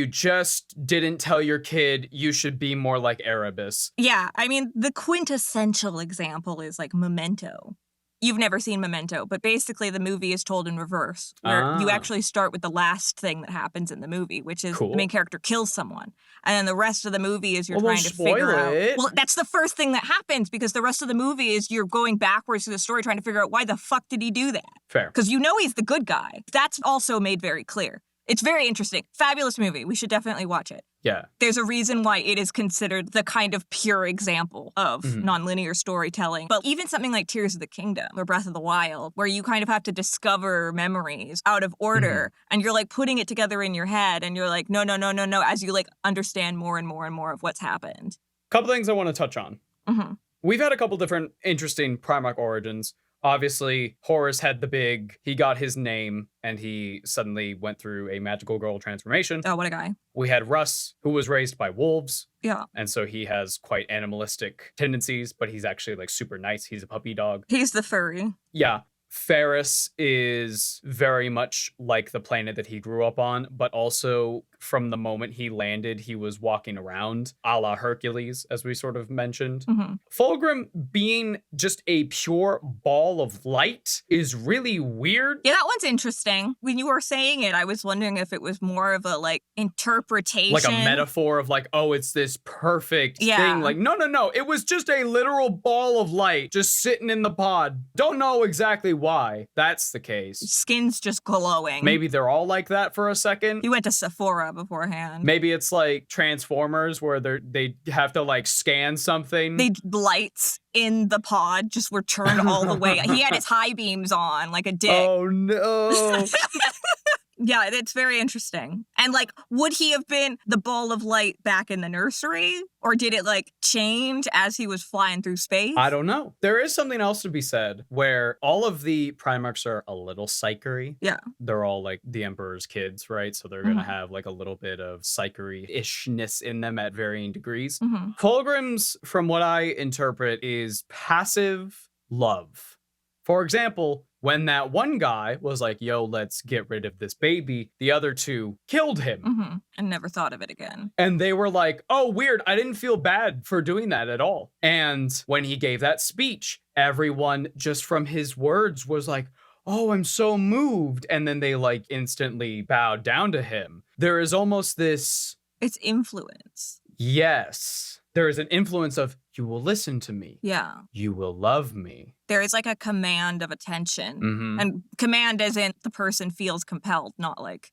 just didn't tell your kid you should be more like Erebus. Yeah, I mean, the quintessential example is like Memento. You've never seen Memento, but basically the movie is told in reverse, where you actually start with the last thing that happens in the movie, which is the main character kills someone. And then the rest of the movie is you're trying to figure out. Well, that's the first thing that happens, because the rest of the movie is you're going backwards to the story trying to figure out why the fuck did he do that? Fair. Because you know he's the good guy. That's also made very clear. It's very interesting. Fabulous movie. We should definitely watch it. Yeah. There's a reason why it is considered the kind of pure example of nonlinear storytelling. But even something like Tears of the Kingdom or Breath of the Wild, where you kind of have to discover memories out of order, and you're like putting it together in your head, and you're like, no, as you like understand more and more and more of what's happened. Couple things I want to touch on. We've had a couple different interesting Primarch origins. Obviously, Horus had the big, he got his name, and he suddenly went through a magical girl transformation. Oh, what a guy. We had Russ, who was raised by wolves. Yeah. And so he has quite animalistic tendencies, but he's actually like super nice. He's a puppy dog. He's the furry. Yeah. Ferris is very much like the planet that he grew up on, but also from the moment he landed, he was walking around a la Hercules, as we sort of mentioned. Fulgrim being just a pure ball of light is really weird. Yeah, that one's interesting. When you were saying it, I was wondering if it was more of a like interpretation. Like a metaphor of like, oh, it's this perfect thing. Like, no. It was just a literal ball of light just sitting in the pod. Don't know exactly why that's the case. Skin's just glowing. Maybe they're all like that for a second. You went to Sephora beforehand. Maybe it's like Transformers where they have to like scan something. The lights in the pod just were turned all the way. He had his high beams on like a dick. Oh no. Yeah, it's very interesting. And like, would he have been the ball of light back in the nursery? Or did it like change as he was flying through space? I don't know. There is something else to be said where all of the Primarchs are a little psychery. Yeah. They're all like the Emperor's kids, right? So they're going to have like a little bit of psychery-ishness in them at varying degrees. Fulgrim's, from what I interpret, is passive love. For example, when that one guy was like, yo, let's get rid of this baby, the other two killed him. And never thought of it again. And they were like, oh, weird. I didn't feel bad for doing that at all. And when he gave that speech, everyone just from his words was like, oh, I'm so moved. And then they like instantly bowed down to him. There is almost this... It's influence. Yes. There is an influence of, you will listen to me. Yeah. You will love me. There is like a command of attention. And command as in the person feels compelled, not like,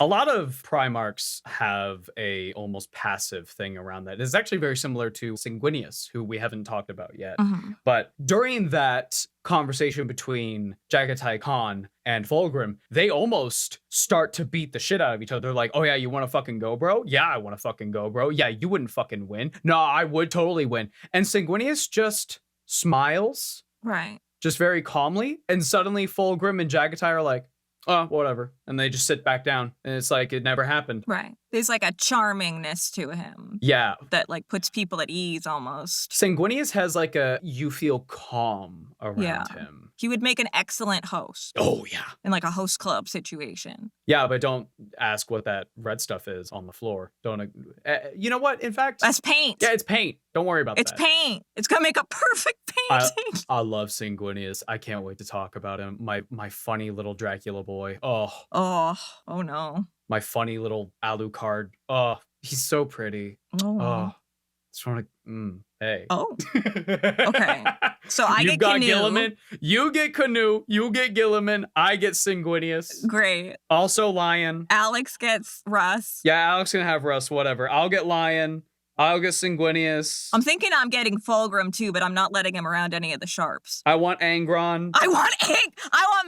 A lot of Primarchs have a almost passive thing around that. It's actually very similar to Sanguinius, who we haven't talked about yet. Mhm. But during that conversation between Jagatai Khan and Fulgrim, they almost start to beat the shit out of each other. They're like, oh yeah, you want to fucking go, bro? Yeah, I want to fucking go, bro. Yeah, you wouldn't fucking win. No, I would totally win. And Sanguinius just smiles, Right. just very calmly. And suddenly Fulgrim and Jagatai are like, oh, whatever. And they just sit back down. And it's like it never happened. Right. There's like a charmingness to him Yeah. that like puts people at ease almost. Sanguinius has like a, you feel calm around Yeah. him. He would make an excellent host Oh, yeah. in like a host club situation. Yeah, but don't ask what that red stuff is on the floor. Don't, you know what? In fact, That's paint. yeah, it's paint. Don't worry about It's that. paint. It's gonna make a perfect painting. I love Sanguinius. I can't wait to talk about him. My funny little Dracula boy. Oh, Oh no. my funny little Alucard. Oh, he's so pretty. Oh, it's from hey. Oh. Okay. So I you get got Canoe. Gilliman. You get Canoe. You get Gilliman. I get Sanguinius. Great. Also Lion. Alex gets Russ. Yeah, Alex can have Russ. Whatever. I'll get Lion. I'll get Sanguinius. I'm thinking I'm getting Fulgrim too, but I'm not letting him around any of the sharps. I want Angron, I want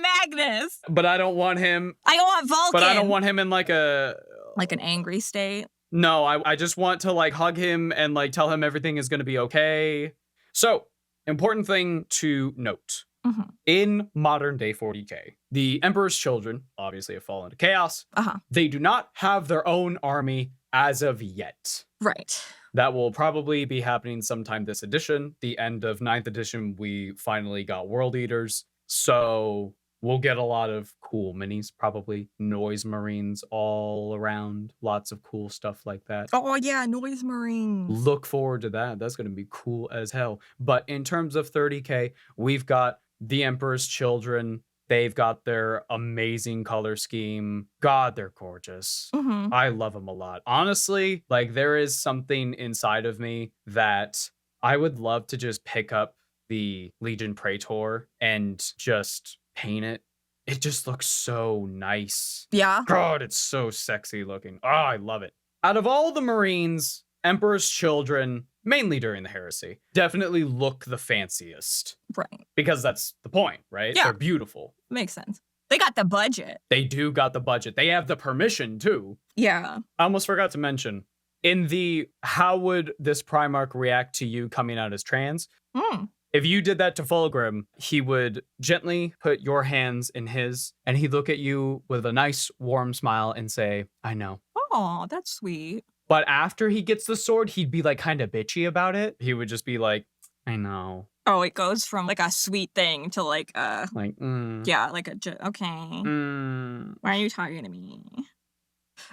Magnus. but I don't want him. I want Vulcan. But I don't want him in like a. like an angry state. No, I just want to like hug him and like tell him everything is going to be okay. So, important thing to note. Mhm. In modern day 40k, the Emperor's children obviously have fallen into chaos. Uh-huh. They do not have their own army as of yet. Right. That will probably be happening sometime this edition. The end of 9th edition, we finally got World Eaters. So we'll get a lot of cool minis, probably Noise Marines all around. Lots of cool stuff like that. Oh yeah, Noise Marines. Look forward to that. That's going to be cool as hell. But in terms of 30k, we've got the Emperor's Children. They've got their amazing color scheme. God, they're gorgeous. Mm-hmm. I love them a lot. Honestly, like there is something inside of me that I would love to just pick up the Legion Praetor and just paint it. It just looks so nice. Yeah. God, it's so sexy looking. Oh, I love it. Out of all the Marines, Emperor's Children, mainly during the Heresy, definitely look the fanciest. Right. Because that's the point, right? Yeah. They're beautiful. Makes sense. They got the budget. They do got the budget. They have the permission too. Yeah. I almost forgot to mention, in the how would this Primarch react to you coming out as trans? Mm. If you did that to Fulgrim, he would gently put your hands in his, and he'd look at you with a nice, warm smile and say, I know. Oh, that's sweet. But after he gets the sword, he'd be like kind of bitchy about it. He would just be like, I know. Oh, it goes from like a sweet thing to like Like, yeah, like a okay. mm. Why are you talking to me?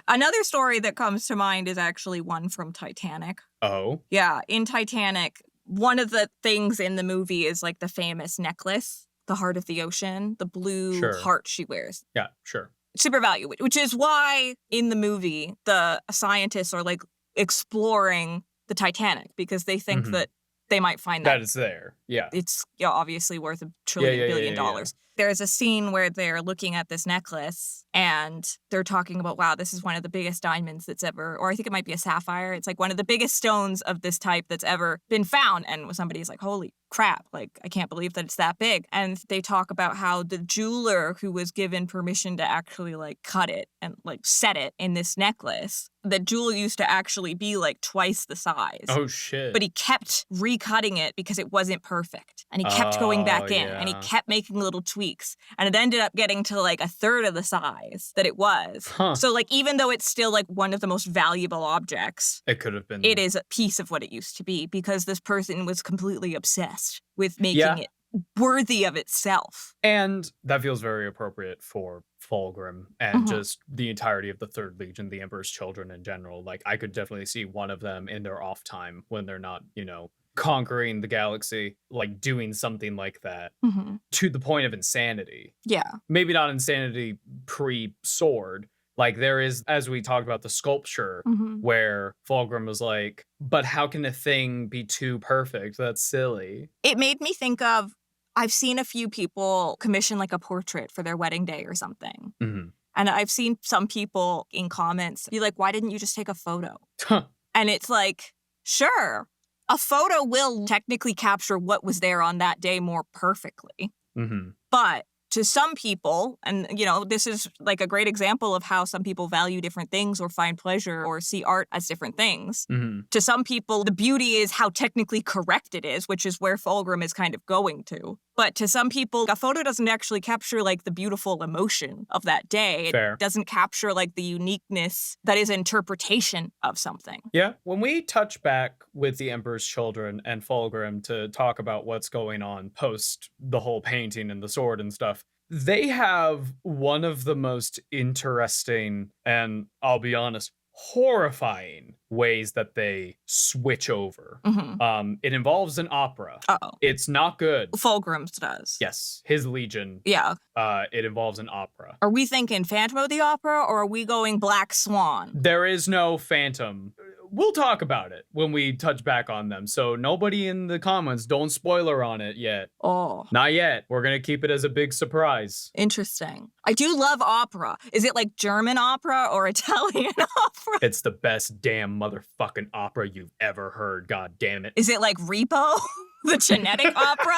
Another story that comes to mind is actually one from Titanic. Oh, Yeah, in Titanic, one of the things in the movie is like the famous necklace, the Heart of the Ocean, the blue Sure. heart she wears. yeah, sure. Super value, which is why in the movie, the scientists are like exploring the Titanic because they think Mhm. that they might find That that is there. Yeah. it's obviously worth $1 trillion yeah, billion yeah, yeah. dollars. There's a scene where they're looking at this necklace and they're talking about, wow, this is one of the biggest diamonds that's ever, or I think it might be a sapphire. It's like one of the biggest stones of this type that's ever been found. And somebody's like, holy crap, like, I can't believe that it's that big. And they talk about how the jeweler who was given permission to actually like cut it and like set it in this necklace, the jewel used to actually be like twice the size. Oh, shit. But he kept recutting it because it wasn't perfect. And he kept going back in and he yeah. kept making little tweaks. And it ended up getting to like a third of the size that it was. Huh. So like even though it's still like one of the most valuable objects, It could have been. it is a piece of what it used to be because this person was completely obsessed with making Yeah. it worthy of itself. And that feels very appropriate for Fulgrim and Mhm. just the entirety of the Third Legion, the Emperor's Children in general. Like, I could definitely see one of them in their off time when they're not, conquering the galaxy, like doing something like that Mm-hmm. to the point of insanity. Yeah. Maybe not insanity pre-sword. Like, there is, as we talked about, the sculpture Mm-hmm. where Fulgrim was like, but how can a thing be too perfect? That's silly. It made me think of, I've seen a few people commission like a portrait for their wedding day or something. Mm-hmm. And I've seen some people in comments be like, why didn't you just take a photo? Huh. And it's like, sure, a photo will technically capture what was there on that day more perfectly. Mm-hmm. But to some people, and this is like a great example of how some people value different things or find pleasure or see art as different things. Mm-hmm. To some people, the beauty is how technically correct it is, which is where FULGRIM is kind of going to. But to some people, a photo doesn't actually capture like the beautiful emotion of that day. Fair. It doesn't capture like the uniqueness that is interpretation of something. Yeah, when we touch back with the Emperor's Children and FULGRIM to talk about what's going on post the whole painting and the sword and stuff, they have one of the most interesting and, I'll be honest, horrifying ways that they switch over. Mm-hmm. It involves an opera. Uh-oh. It's not good. FULGRIM's does. Yes, his Legion. Yeah. It involves an opera. Are we thinking Phantom of the Opera or are we going Black Swan? There is no Phantom. We'll talk about it when we touch back on them. So nobody in the comments, don't spoiler on it yet. Oh. Not yet. We're going to keep it as a big surprise. Interesting. I do love opera. Is it like German opera or Italian opera? It's the best damn motherfucking opera you've ever heard. God damn it. Is it like Repo? The genetic opera?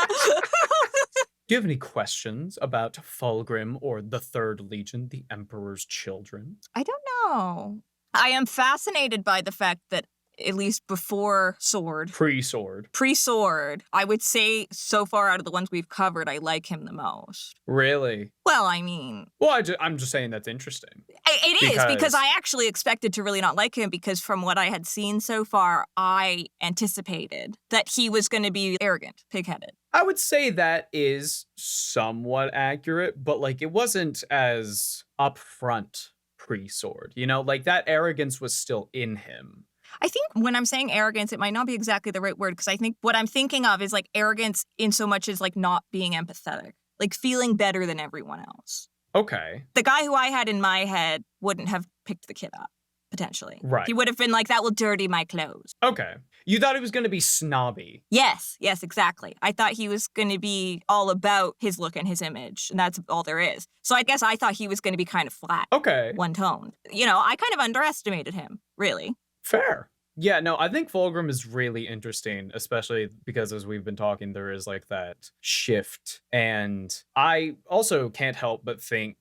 Do you have any questions about FULGRIM or the Third Legion, the Emperor's Children? I don't know. I am fascinated by the fact that at least before Sword, pre-Sword, I would say so far out of the ones we've covered, I like him the most. Really? Well, I mean... Well, I'm just saying that's interesting. It is, because I actually expected to really not like him because from what I had seen so far, I anticipated that he was going to be arrogant, pig-headed. I would say that is somewhat accurate, but like it wasn't as upfront pre-Sword. Like that arrogance was still in him. I think when I'm saying arrogance, it might not be exactly the right word because I think what I'm thinking of is like arrogance in so much as like not being empathetic, like feeling better than everyone else. Okay. The guy who I had in my head wouldn't have picked the kid up, potentially. Right. He would have been like, that will dirty my clothes. Okay. You thought he was going to be snobby. Yes, exactly. I thought he was going to be all about his look and his image, and that's all there is. So I guess I thought he was going to be kind of flat. Okay. One-toned. I kind of underestimated him, really. Fair. Yeah, no, I think FULGRIM is really interesting, especially because as we've been talking, there is like that shift. And I also can't help but think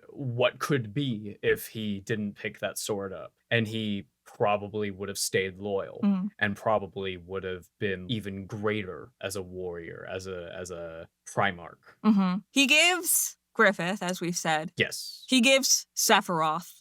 what could be if he didn't pick that sword up. And he probably would have stayed loyal and probably would have been even greater as a warrior, as a Primarch. Mm-hmm. He gives Griffith, as we've said. Yes. He gives Sephiroth.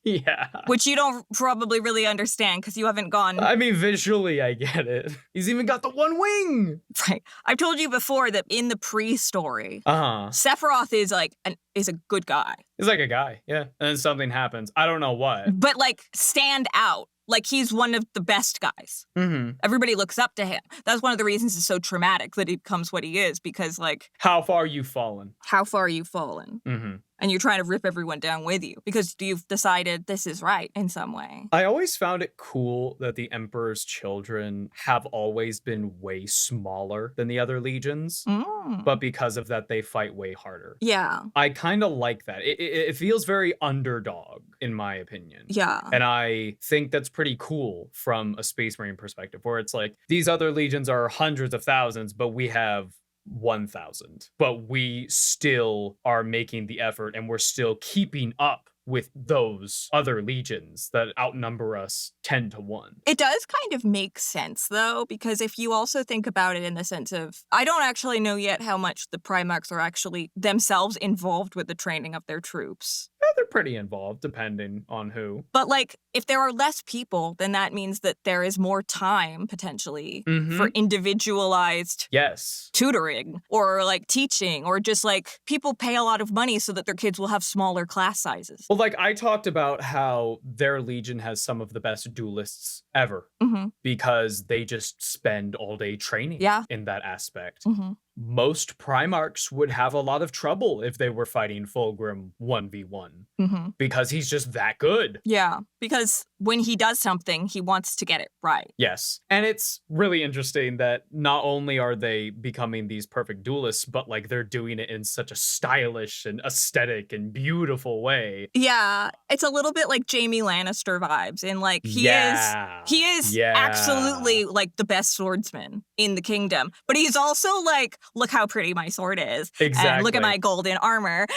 Yeah. Which you don't probably really understand because you haven't gone... I mean, visually, I get it. He's even got the one wing! Right. I've told you before that in the pre-story, Uh-huh. Sephiroth is like is a good guy. He's like a guy, yeah. And then something happens. I don't know what. But like stand out. Like he's one of the best guys. Mm-hmm. Everybody looks up to him. That's one of the reasons it's so traumatic that he becomes what he is because like... How far you've fallen. How far you've fallen. Mm-hmm. And you're trying to rip everyone down with you because you've decided this is right in some way. I always found it cool that the Emperor's Children have always been way smaller than the other legions, but because of that, they fight way harder. Yeah. I kind of like that. It feels very underdog, in my opinion. Yeah. And I think that's pretty cool from a Space Marine perspective, where it's like, these other legions are hundreds of thousands, but we have 1,000. But we still are making the effort and we're still keeping up with those other legions that outnumber us 10 to 1. It does kind of make sense, though, because if you also think about it in the sense of, I don't actually know yet how much the Primarchs are actually themselves involved with the training of their troops. Yeah, they're pretty involved, depending on who. But, like, if there are less people, then that means that there is more time, potentially, for individualized tutoring or, like, teaching or just, like, people pay a lot of money so that their kids will have smaller class sizes. Well, like, I talked about how their legion has some of the best duelists ever because they just spend all day training in that aspect. most Primarchs would have a lot of trouble if they were fighting Fulgrim 1v1 because he's just that good. Yeah, because when he does something, he wants to get it right. Yes. And it's really interesting that not only are they becoming these perfect duelists, but like they're doing it in such a stylish and aesthetic and beautiful way. Yeah, it's a little bit like Jaime Lannister vibes, and like he is absolutely like the best swordsman in the kingdom, but he's also like, look how pretty my sword is. Exactly. And look at my golden armor.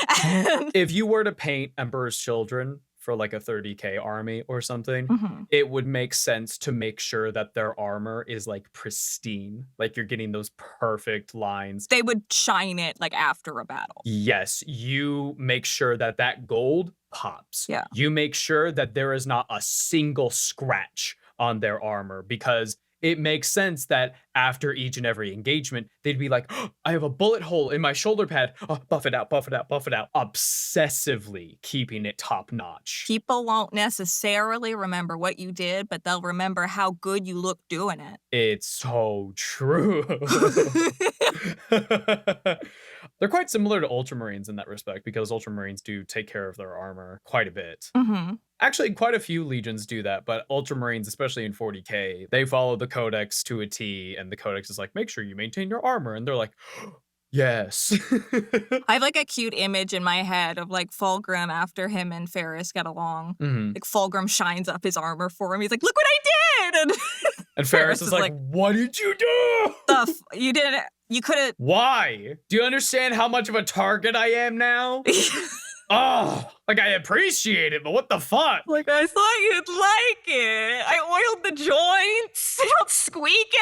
If you were to paint Emperor's Children for like a 30k army or something, it would make sense to make sure that their armor is like pristine. Like you're getting those perfect lines. They would shine it like after a battle. Yes, you make sure that that gold pops. Yeah. You make sure that there is not a single scratch on their armor, because it makes sense that after each and every engagement, they'd be like, oh, I have a bullet hole in my shoulder pad. Oh, buff it out, buff it out, buff it out. Obsessively keeping it top notch. People won't necessarily remember what you did, but they'll remember how good you look doing it. It's so true. They're quite similar to Ultramarines in that respect, because Ultramarines do take care of their armor quite a bit. Actually, quite a few legions do that, but Ultramarines, especially in 40k, they follow the Codex to a T, and the Codex is like, make sure you maintain your armor. And they're like, yes. I have like a cute image in my head of like Fulgrim after him and Ferris get along. Like Fulgrim shines up his armor for him. He's like, look what I did! And Ferris is like, what did you do? You didn't. You could have. Why? Do you understand how much of a target I am now? Oh, like I appreciate it, but what the fuck? Like, I thought you'd like it. I oiled the joints. They don't squeak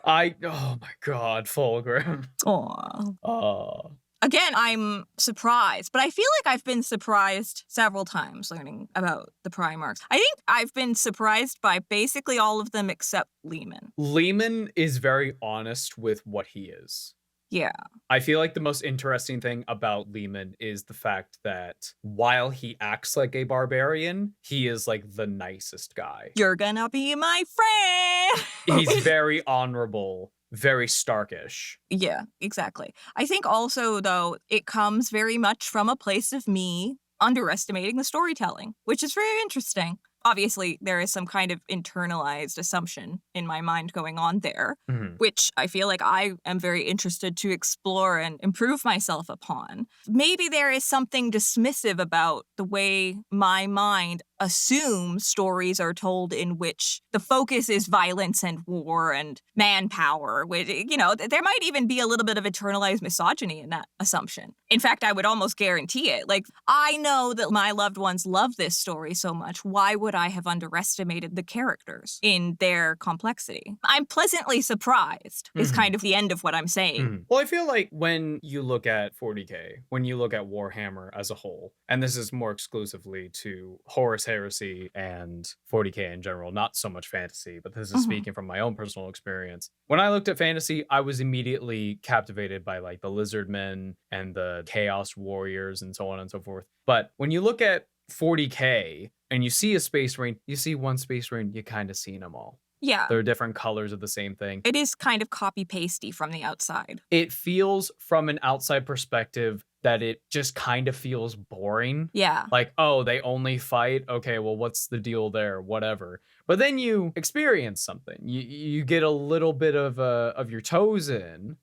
anymore. Oh my god, Fulgrim. Aw. Again, I'm surprised, but I feel like I've been surprised several times learning about the Primarchs. I think I've been surprised by basically all of them except Lehman. Lehman is very honest with what he is. Yeah. I feel like the most interesting thing about Lehman is the fact that while he acts like a barbarian, he is like the nicest guy. You're gonna be my friend. He's very honorable, very Starkish. Yeah, exactly. I think also, though, it comes very much from a place of me underestimating the storytelling, which is very interesting. Obviously, there is some kind of internalized assumption in my mind going on there, which I feel like I am very interested to explore and improve myself upon. Maybe there is something dismissive about the way my mind assumes stories are told in which the focus is violence and war and manpower. Which, you know, there might even be a little bit of internalized misogyny in that assumption. In fact, I would almost guarantee it. Like, I know that my loved ones love this story so much. Why would I have underestimated the characters in their complexity? I'm pleasantly surprised is kind of the end of what I'm saying. Well, I feel like when you look at 40k, when you look at Warhammer as a whole, and this is more exclusively to Horus Heresy and 40k in general, not so much fantasy, but this is speaking from my own personal experience. When I looked at fantasy, I was immediately captivated by like the Lizardmen and the Chaos Warriors and so on and so forth. But when you look at 40k and you see a Space Marine, you see one Space Marine, you kind of seen them all. Yeah. They're different colors of the same thing. It is kind of copy-pasty from the outside. It feels from an outside perspective that it just kind of feels boring. Yeah. Like, oh, they only fight? Okay, well, what's the deal there? Whatever. But then you experience something. You get a little bit of your toes in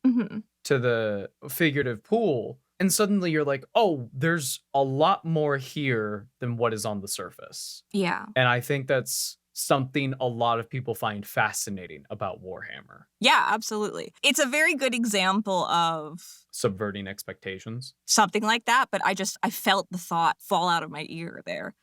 to the figurative pool. And suddenly you're like, oh, there's a lot more here than what is on the surface. Yeah. And I think that's something a lot of people find fascinating about Warhammer. Yeah, absolutely. It's a very good example of subverting expectations. Something like that, but I felt the thought fall out of my ear there.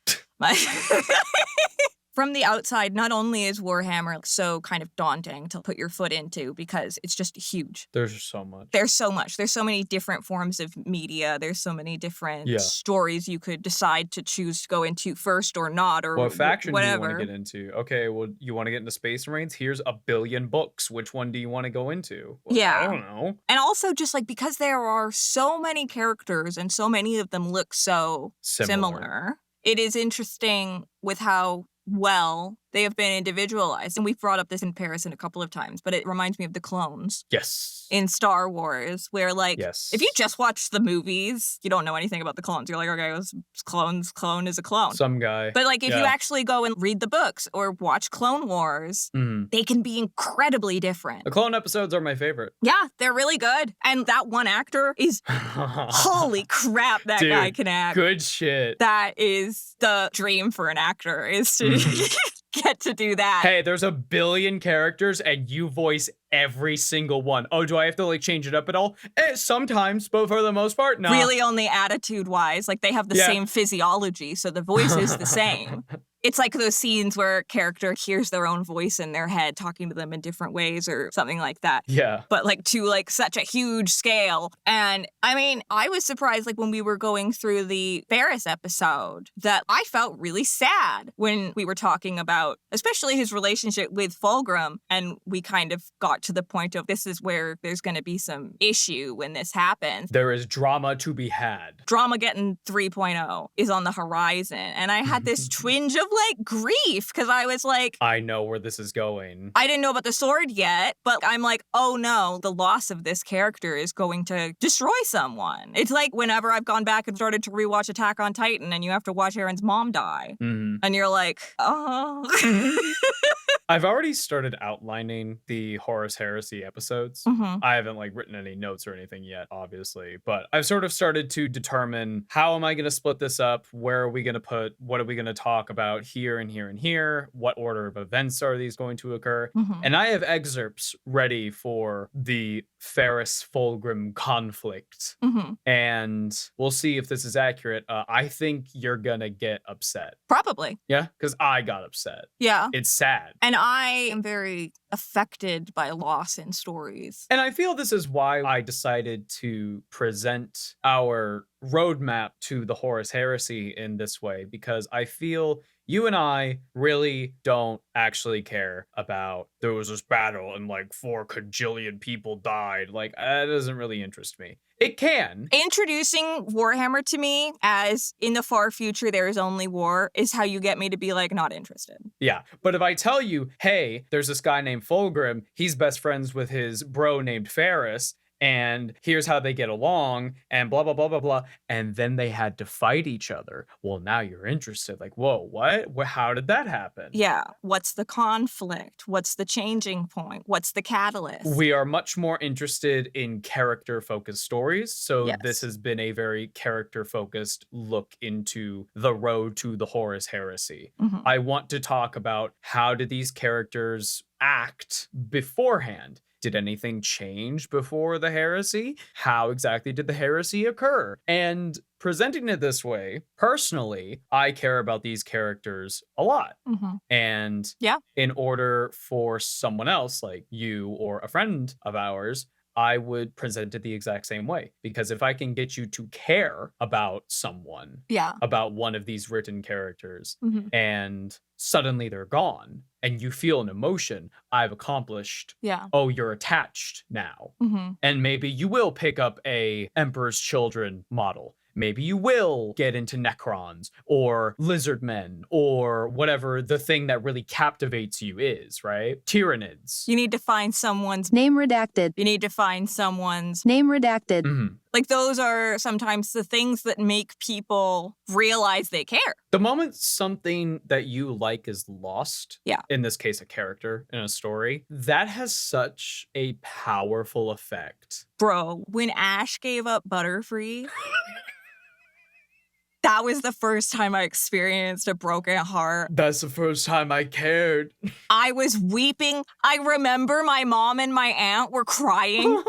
From the outside, not only is Warhammer so kind of daunting to put your foot into because it's just huge. There's so much. There's so much. There's so many different forms of media. There's so many different stories you could decide to choose to go into first or not, or what faction whatever. do you want to get into? Okay, well, you want to get into Space Marines? Here's 1 billion books. Which one do you want to go into? Well, yeah. I don't know. And also just like because there are so many characters and so many of them look so similar. It is interesting with how well they have been individualized. And we've brought up this in Comparison a couple of times, but it reminds me of the clones Yes. in Star Wars, where like, Yes. if you just watch the movies, you don't know anything about the clones. You're like, okay, it's clones, clone is a clone. Some guy. But like, if you Yeah. actually go and read the books or watch Clone Wars, Mhm. they can be incredibly different. The clone episodes are my favorite. Yeah, they're really good. And that one actor is, holy crap, that Dude, guy can act. Good shit. That is the dream for an actor, is to get to do that. Hey, there's a billion characters and you voice every single one. Oh, do I have to like change it up at all? Sometimes, but for the most part, no. Really only attitude-wise. Like, they have the Yeah. same physiology, so the voice is the same. It's like those scenes where a character hears their own voice in their head talking to them in different ways or something like that. Yeah. But like to like such a huge scale. And I mean, I was surprised like when we were going through the Ferris episode that I felt really sad when we were talking about, especially his relationship with Fulgrim. And we kind of got to the point of this is where there's going to be some issue when this happens. There is drama to be had. Drama getting 3.0 is on the horizon. And I had this twinge of like grief because I was like, I know where this is going. I didn't know about the sword yet, but I'm like, oh no, the loss of this character is going to destroy someone. It's like whenever I've gone back and started to rewatch Attack on Titan and you have to watch Aaron's mom die. Mhm. And you're like, oh. I've already started outlining the Horus Heresy episodes. Mhm. I haven't like written any notes or anything yet, obviously, but I've sort of started to determine how am I going to split this up? Where are we going to put? What are we going to talk about here and here and here? What order of events are these going to occur? Mhm. And I have excerpts ready for the Ferris Fulgrim conflict. Mhm. And we'll see if this is accurate. I think you're going to get upset. Probably. Yeah? Because I got upset. Yeah. It's sad. And I am very affected by loss in stories. And I feel this is why I decided to present our roadmap to the Horus Heresy in this way, because I feel you and I really don't actually care about there was this battle and like 4 kajillion people died. Like, that doesn't really interest me. It can. Introducing Warhammer to me as in the far future there is only war is how you get me to be like not interested. Yeah. But if I tell you, hey, there's this guy named Fulgrim, he's best friends with his bro named Ferris, and here's how they get along, and blah, blah, blah, blah, blah. And then they had to fight each other. Well, now you're interested. Like, whoa, what? How did that happen? Yeah. What's the conflict? What's the changing point? What's the catalyst? We are much more interested in character-focused stories. So Yes. this has been a very character-focused look into the road to the Horus Heresy. Mhm. I want to talk about how did these characters act beforehand? Did anything change before the heresy? How exactly did the heresy occur? And presenting it this way, personally, I care about these characters a lot. Mhm. And Yeah. in order for someone else, like you or a friend of ours, I would present it the exact same way. Because if I can get you to care about someone, Yeah. about one of these written characters, Mhm. and suddenly they're gone, and you feel an emotion, I've accomplished. Yeah. Oh, you're attached now. hmm And maybe you will pick up a Emperor's Children model. Maybe you will get into Necrons or Lizard Men or whatever the thing that really captivates you is, right? Tyranids. You need to find someone's. Name redacted. You need to find someone's. Name redacted. Mhm. Like, those are sometimes the things that make people realize they care. The moment something that you like is lost, Yeah. in this case, a character in a story, that has such a powerful effect. Bro, when Ash gave up Butterfree, that was the first time I experienced a broken heart. That's the first time I cared. I was weeping. I remember my mom and my aunt were crying.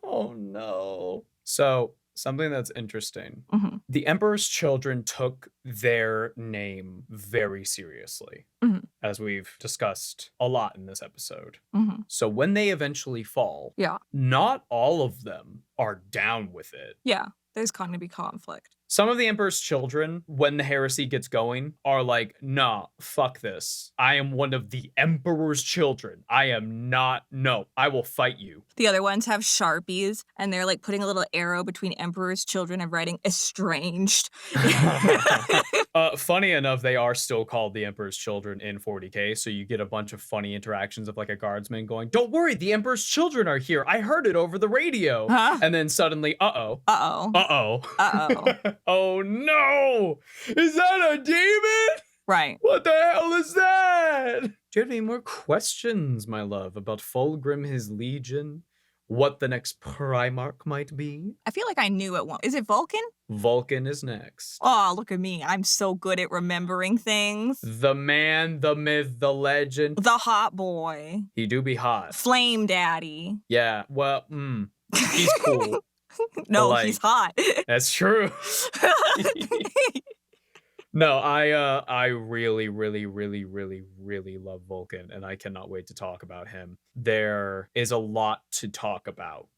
Oh no. So, something that's interesting. Mhm. The Emperor's Children took their name very seriously, Mhm. as we've discussed a lot in this episode. Mhm. So, when they eventually fall, Yeah. not all of them are down with it. Yeah, there's going to be conflict. Some of the Emperor's Children, when the heresy gets going, are like, nah, fuck this. I am one of the Emperor's Children. I am not, no, I will fight you. The other ones have Sharpies, and they're like putting a little arrow between Emperor's Children and writing estranged. Funny enough, they are still called the Emperor's Children in 40k, so you get a bunch of funny interactions of like a guardsman going, "Don't worry, the Emperor's children are here. I heard it over the radio." Huh? And then suddenly, uh-oh. Uh-oh. Uh-oh. Uh-oh. Oh no! Is that a demon? Right. What the hell is that? Do you have any more questions, my love, about Fulgrim, his legion? What the next Primarch might be? I feel like I knew it. Is it Vulcan? Vulcan is next. Oh, look at me. I'm so good at remembering things. The man, the myth, the legend. The hot boy. He do be hot. Flame daddy. Yeah, well, he's cool. No, like- he's hot. That's true. No, I really, really, really, really, really love Vulcan, and I cannot wait to talk about him. There is a lot to talk about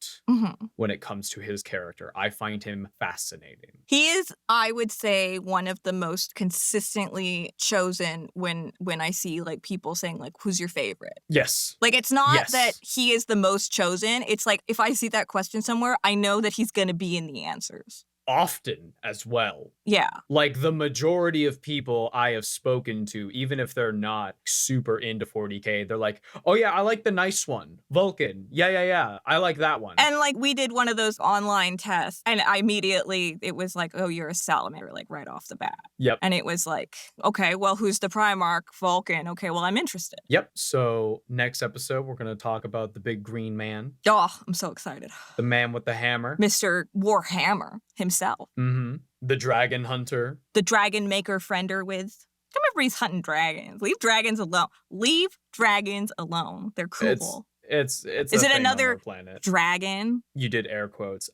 when it comes to his character. I find him fascinating. He is, I would say, one of the most consistently chosen when I see like people saying like, who's your favorite? Yes. Like, it's not Yes. that he is the most chosen. It's like, if I see that question somewhere, I know that he's going to be in the answers. Often as well. Yeah. Like the majority of people I have spoken to, even if they're not super into 40k, they're like, "Oh yeah, I like the nice one, Vulcan. Yeah, I like that one." And like, we did one of those online tests, and I immediately, it was like, "Oh, you're a salamander," like right off the bat. Yep. And it was like, okay, well, who's the Primarch? Vulcan. Okay, well, I'm interested. Yep. So next episode, we're going to talk about the big green man, Oh, I'm so excited. the man with the hammer. Mr. Warhammer himself. The dragon hunter. The dragon maker friender with. Come over, he's hunting dragons. Leave dragons alone. Leave dragons alone. They're cool. It's Is a it thing on another the planet. dragon? You did air quotes.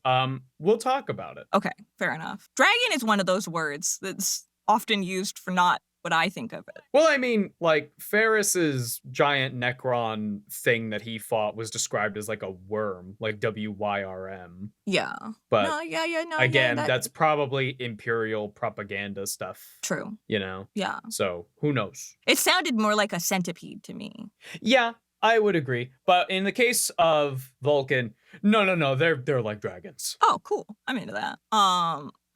We'll talk about it. Okay, fair enough. Dragon is one of those words that's often used for not what I think of it. Well, I mean, like Ferris's giant Necron thing that he fought was described as like a worm, like WYRM. Yeah. But No. again, that's probably Imperial propaganda stuff. true. You know? Yeah. So who knows? It sounded more like a centipede to me. Yeah, I would agree. But in the case of Vulcan, no, they're like dragons. Oh, cool. I'm into that.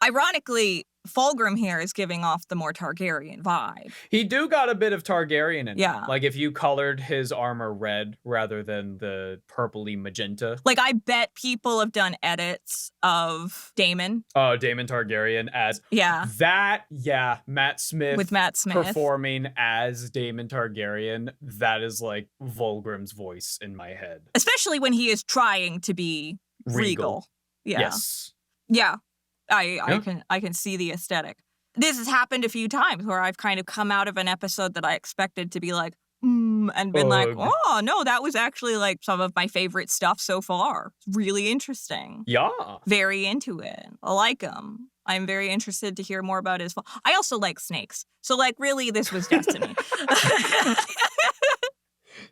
Ironically, Fulgrim here is giving off the more Targaryen vibe. He do got a bit of Targaryen in him. Yeah. Like if you colored his armor red rather than the purpley magenta. Like, I bet people have done edits of Daemon. Oh, Daemon Targaryen as Yeah. Matt Smith With Matt Smith. performing as Daemon Targaryen. That is like Fulgrim's voice in my head. Especially when he is trying to be regal. Yeah. Yes. Yeah. I Yeah. can see the aesthetic. This has happened a few times where I've kind of come out of an episode that I expected to be like, and been like, Ugh. oh, no, that was actually like some of my favorite stuff so far. Really interesting. Yeah. Very into it. I like him. I'm very interested to hear more about his. I also like snakes. So, like, really, this was destiny.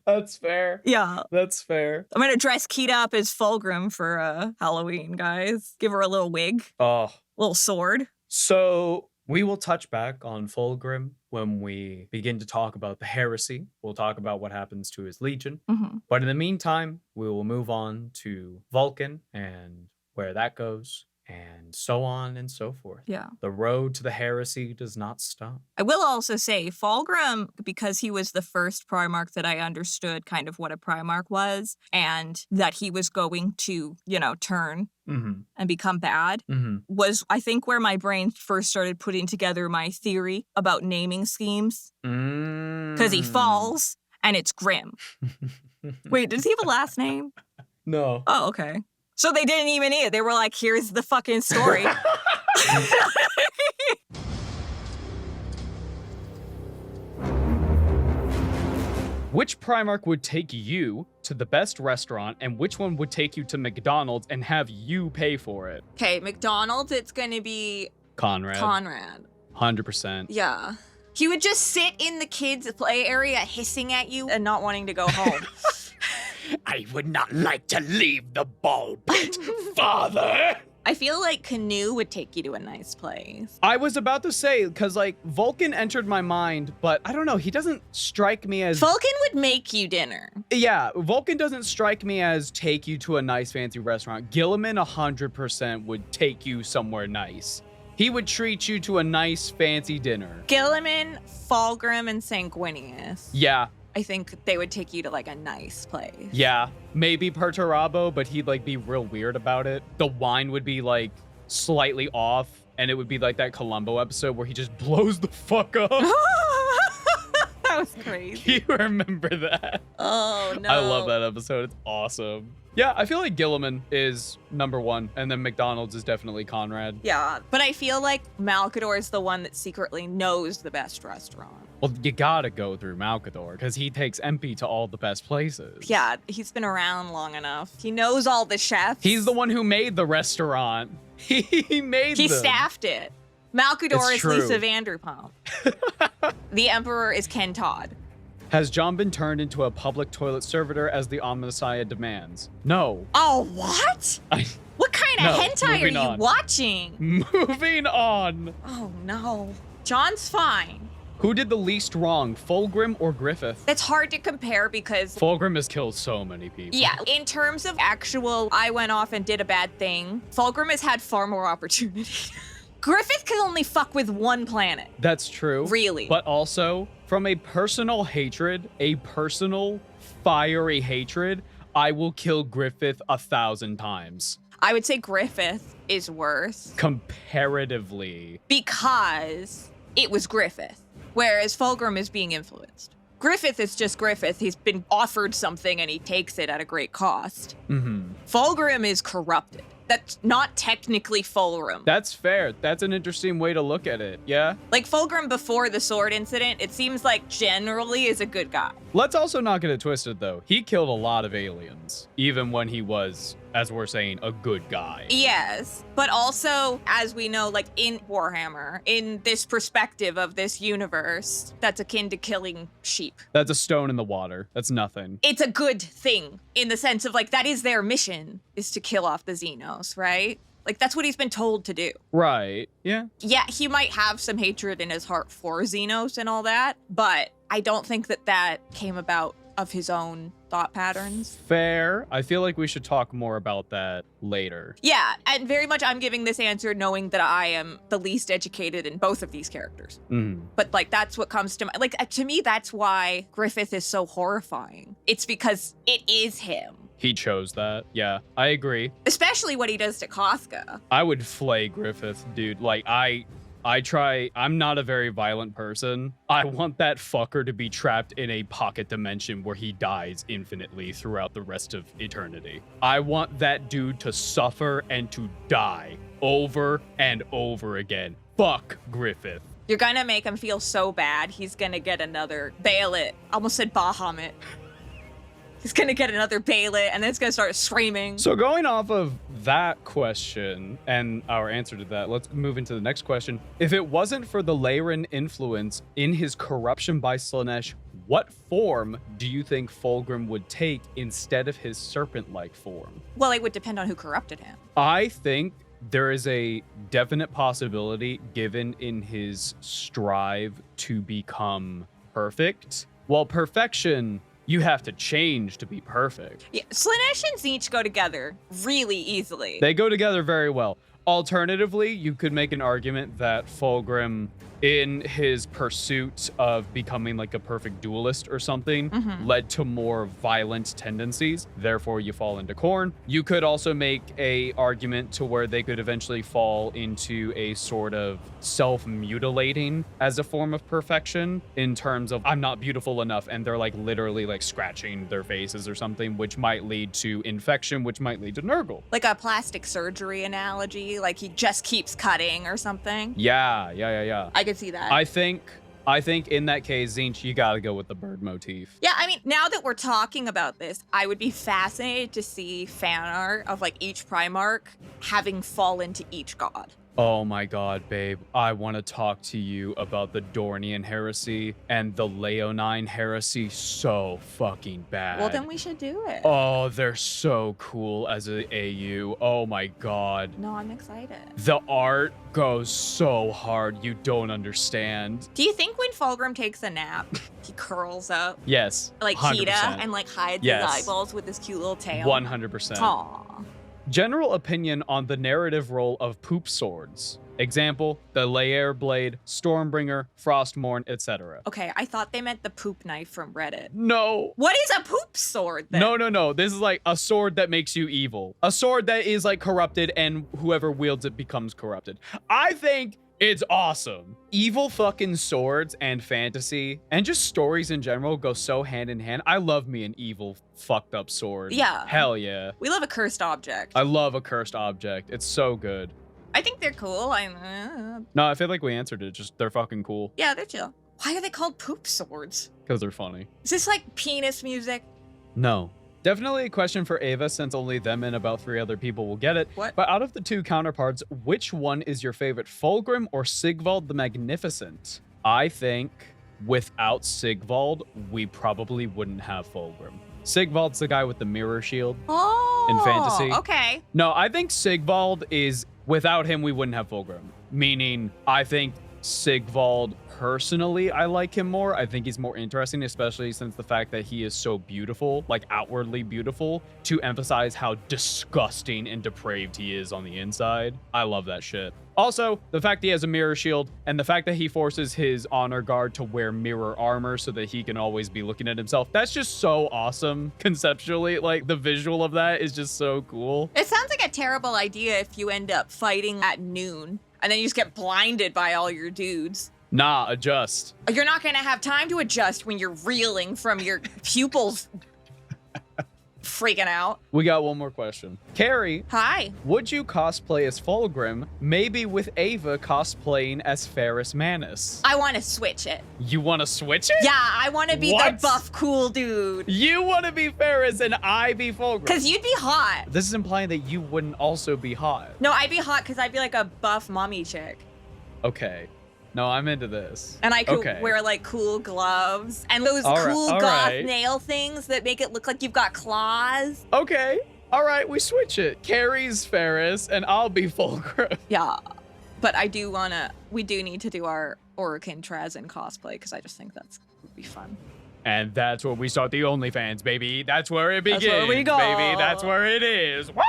That's fair. Yeah. That's fair. I'm going to dress Keita up as Fulgrim for Halloween, guys. Give her a little wig, Oh. little sword. So we will touch back on Fulgrim when we begin to talk about the heresy. We'll talk about what happens to his legion. Mm-hmm. But in the meantime, we will move on to Vulcan and where that goes, and so on and so forth. Yeah. The road to the heresy does not stop. I will also say Fulgrim, because he was the first Primarch that I understood kind of what a Primarch was, and that he was going to, turn and become bad, was, I think, where my brain first started putting together my theory about naming schemes. Because he falls, and it's Grim. Wait, does he have a last name? No. Oh, okay. So they didn't even need it. They were like, here's the fucking story. Which Primarch would take you to the best restaurant, and which one would take you to McDonald's and have you pay for it? Okay, McDonald's, it's going to be Conrad. 100%. Yeah. He would just sit in the kids' play area hissing at you and not wanting to go home. I would not like to leave the ball pit, Father. I feel like Canoe would take you to a nice place. I was about to say, because like Vulcan entered my mind, but I don't know, he doesn't strike me as... Vulcan would make you dinner. Yeah, Vulcan doesn't strike me as take you to a nice fancy restaurant. Gilliman 100% would take you somewhere nice. He would treat you to a nice fancy dinner. Gilliman, Fulgrim, and Sanguinius. Yeah. I think they would take you to like a nice place. Yeah. Maybe Perturabo, but he'd like be real weird about it. The wine would be like slightly off, and it would be like that Columbo episode where he just blows the fuck up. That was crazy. You remember that? Oh, no. I love that episode. It's awesome. Yeah, I feel like Gilliman is number one, and then McDonald's is definitely Conrad. Yeah, but I feel like Malkador is the one that secretly knows the best restaurant. Well, you gotta go through Malkador, because he takes MP to all the best places. Yeah, he's been around long enough. He knows all the chefs. He's the one who made the restaurant. He made He them. staffed it. Malkador It's is true. Lisa Vanderpump. The Emperor is Ken Todd. Has John been turned into a public toilet servitor as the Omnissiah demands? No. Oh, what? What kind of No, hentai are moving you on. watching? Moving on. Oh, no. John's fine. Who did the least wrong, Fulgrim or Griffith? It's hard to compare because, Fulgrim has killed so many people. yeah, in terms of actual, I went off and did a bad thing, Fulgrim has had far more opportunity. Griffith can only fuck with one planet. That's true. Really? But also, from a personal hatred, a personal fiery hatred, I will kill Griffith 1,000 times. I would say Griffith is worse Comparatively. because it was Griffith, whereas Fulgrim is being influenced. Griffith is just Griffith. He's been offered something and he takes it at a great cost. Mm-hmm. Fulgrim is corrupted. That's not technically Fulgrim. That's fair. That's an interesting way to look at it. Yeah? Like Fulgrim before the sword incident, it seems like generally is a good guy. Let's also not get it twisted, though. He killed a lot of aliens, even when he was, as we're saying, a good guy. Yes, but also, as we know, like in Warhammer, in this perspective of this universe, that's akin to killing sheep. That's a stone in the water. That's nothing. It's a good thing in the sense of like, that is their mission, is to kill off the Xenos, right? Like, that's what he's been told to do. Right. Yeah. Yeah, he might have some hatred in his heart for Xenos and all that, but I don't think that that came about of his own thought patterns. Fair. I feel like we should talk more about that later. Yeah, and very much I'm giving this answer knowing that I am the least educated in both of these characters. But like, that's what comes to my, like, to me, that's why Griffith is so horrifying. It's because it is him. He chose that. Yeah, I agree. Especially what he does to Casca. I would flay Griffith, dude. Like, I'm not a very violent person. I want that fucker to be trapped in a pocket dimension where he dies infinitely throughout the rest of eternity. I want that dude to suffer and to die over and over again. Fuck Griffith. You're gonna make him feel so bad, he's gonna get another Baelit. Almost said Bahamut. He's gonna get another Baelit, and then it's gonna start screaming. So going off of that question and our answer to that, let's move into the next question. If it wasn't for the Leyrin influence in his corruption by Slaanesh, what form do you think Fulgrim would take instead of his serpent-like form? Well, it would depend on who corrupted him. I think there is a definite possibility, given in his strive to become perfect. While perfection, you have to change to be perfect. Yeah, Slaanesh and Tzeentch go together really easily. They go together very well. Alternatively, you could make an argument that Fulgrim, in his pursuit of becoming like a perfect duelist or something, led to more violent tendencies. Therefore, you fall into Khorne. You could also make a argument to where they could eventually fall into a sort of self-mutilating as a form of perfection, in terms of I'm not beautiful enough, and they're like literally like scratching their faces or something, which might lead to infection, which might lead to Nurgle. Like a plastic surgery analogy, like he just keeps cutting or something. Yeah. I could see that. I think in that case, Tzeentch, you gotta go with the bird motif. Yeah, I mean, now that we're talking about this, I would be fascinated to see fan art of like each Primarch having fallen to each god. Oh my god, babe. I want to talk to you about the Dornian heresy and the Leonine heresy so fucking bad. Well, then we should do it. Oh, they're so cool as an AU. Oh my god. No, I'm excited. The art goes so hard, you don't understand. Do you think when Fulgrim takes a nap, he curls up Yes. like 100%. Kita and like hides Yes. his eyeballs with his cute little tail? 100%. Aw. General opinion on the narrative role of poop swords. Example, the Lair Blade, Stormbringer, Frostmourne, etc. Okay, I thought they meant the poop knife from Reddit. No. What is a poop sword then? No. This is like a sword that makes you evil. A sword that is like corrupted and whoever wields it becomes corrupted. I think it's awesome. Evil fucking swords and fantasy and just stories in general go so hand in hand. I love me an evil fucked up sword. Yeah. Hell yeah. We love a cursed object. I love a cursed object. It's so good. I think they're cool. No, I feel like we answered it. Just they're fucking cool Yeah, they're chill. Why are they called poop swords? because they're funny. Is this like penis music? No. Definitely a question for Ava, since only them and about 3 other people will get it. What? But out of the 2 counterparts, which one is your favorite, Fulgrim or Sigvald the Magnificent? I think without Sigvald, we probably wouldn't have Fulgrim. Sigvald's the guy with the mirror shield. Oh, In fantasy. Okay. No, I think Sigvald is, without him, we wouldn't have Fulgrim. Meaning, I think Sigvald, personally, I like him more. I think he's more interesting, especially since the fact that he is so beautiful, like outwardly beautiful, to emphasize how disgusting and depraved he is on the inside. I love that shit. Also, the fact he has a mirror shield and the fact that he forces his honor guard to wear mirror armor so that he can always be looking at himself. That's just so awesome conceptually. Like, the visual of that is just so cool. It sounds like a terrible idea if you end up fighting at noon and then you just get blinded by all your dudes. Nah, adjust. You're not gonna have time to adjust when you're reeling from your pupils freaking out. We got one more question. Carrie, Hi. would you cosplay as Fulgrim, maybe with Ava cosplaying as Ferris Manus? I want to switch it. You want to switch it? Yeah, I want to be the What? buff cool dude. You want to be Ferris and I be Fulgrim? Because you'd be hot. This is implying that you wouldn't also be hot. No, I'd be hot because I'd be like a buff mommy chick. Okay. No, I'm into this. And I could Okay. wear like cool gloves and those All right, cool all goth right. nail things that make it look like you've got claws. Okay. All right, we switch it. Carrie's Ferris and I'll be Fulgrim. Yeah. But I do we do need to do our Orokin Trazen cosplay because I just think that's would be fun. And that's where we start the OnlyFans, baby. That's where it begins, That's where we go. baby. That's where it is. Woo!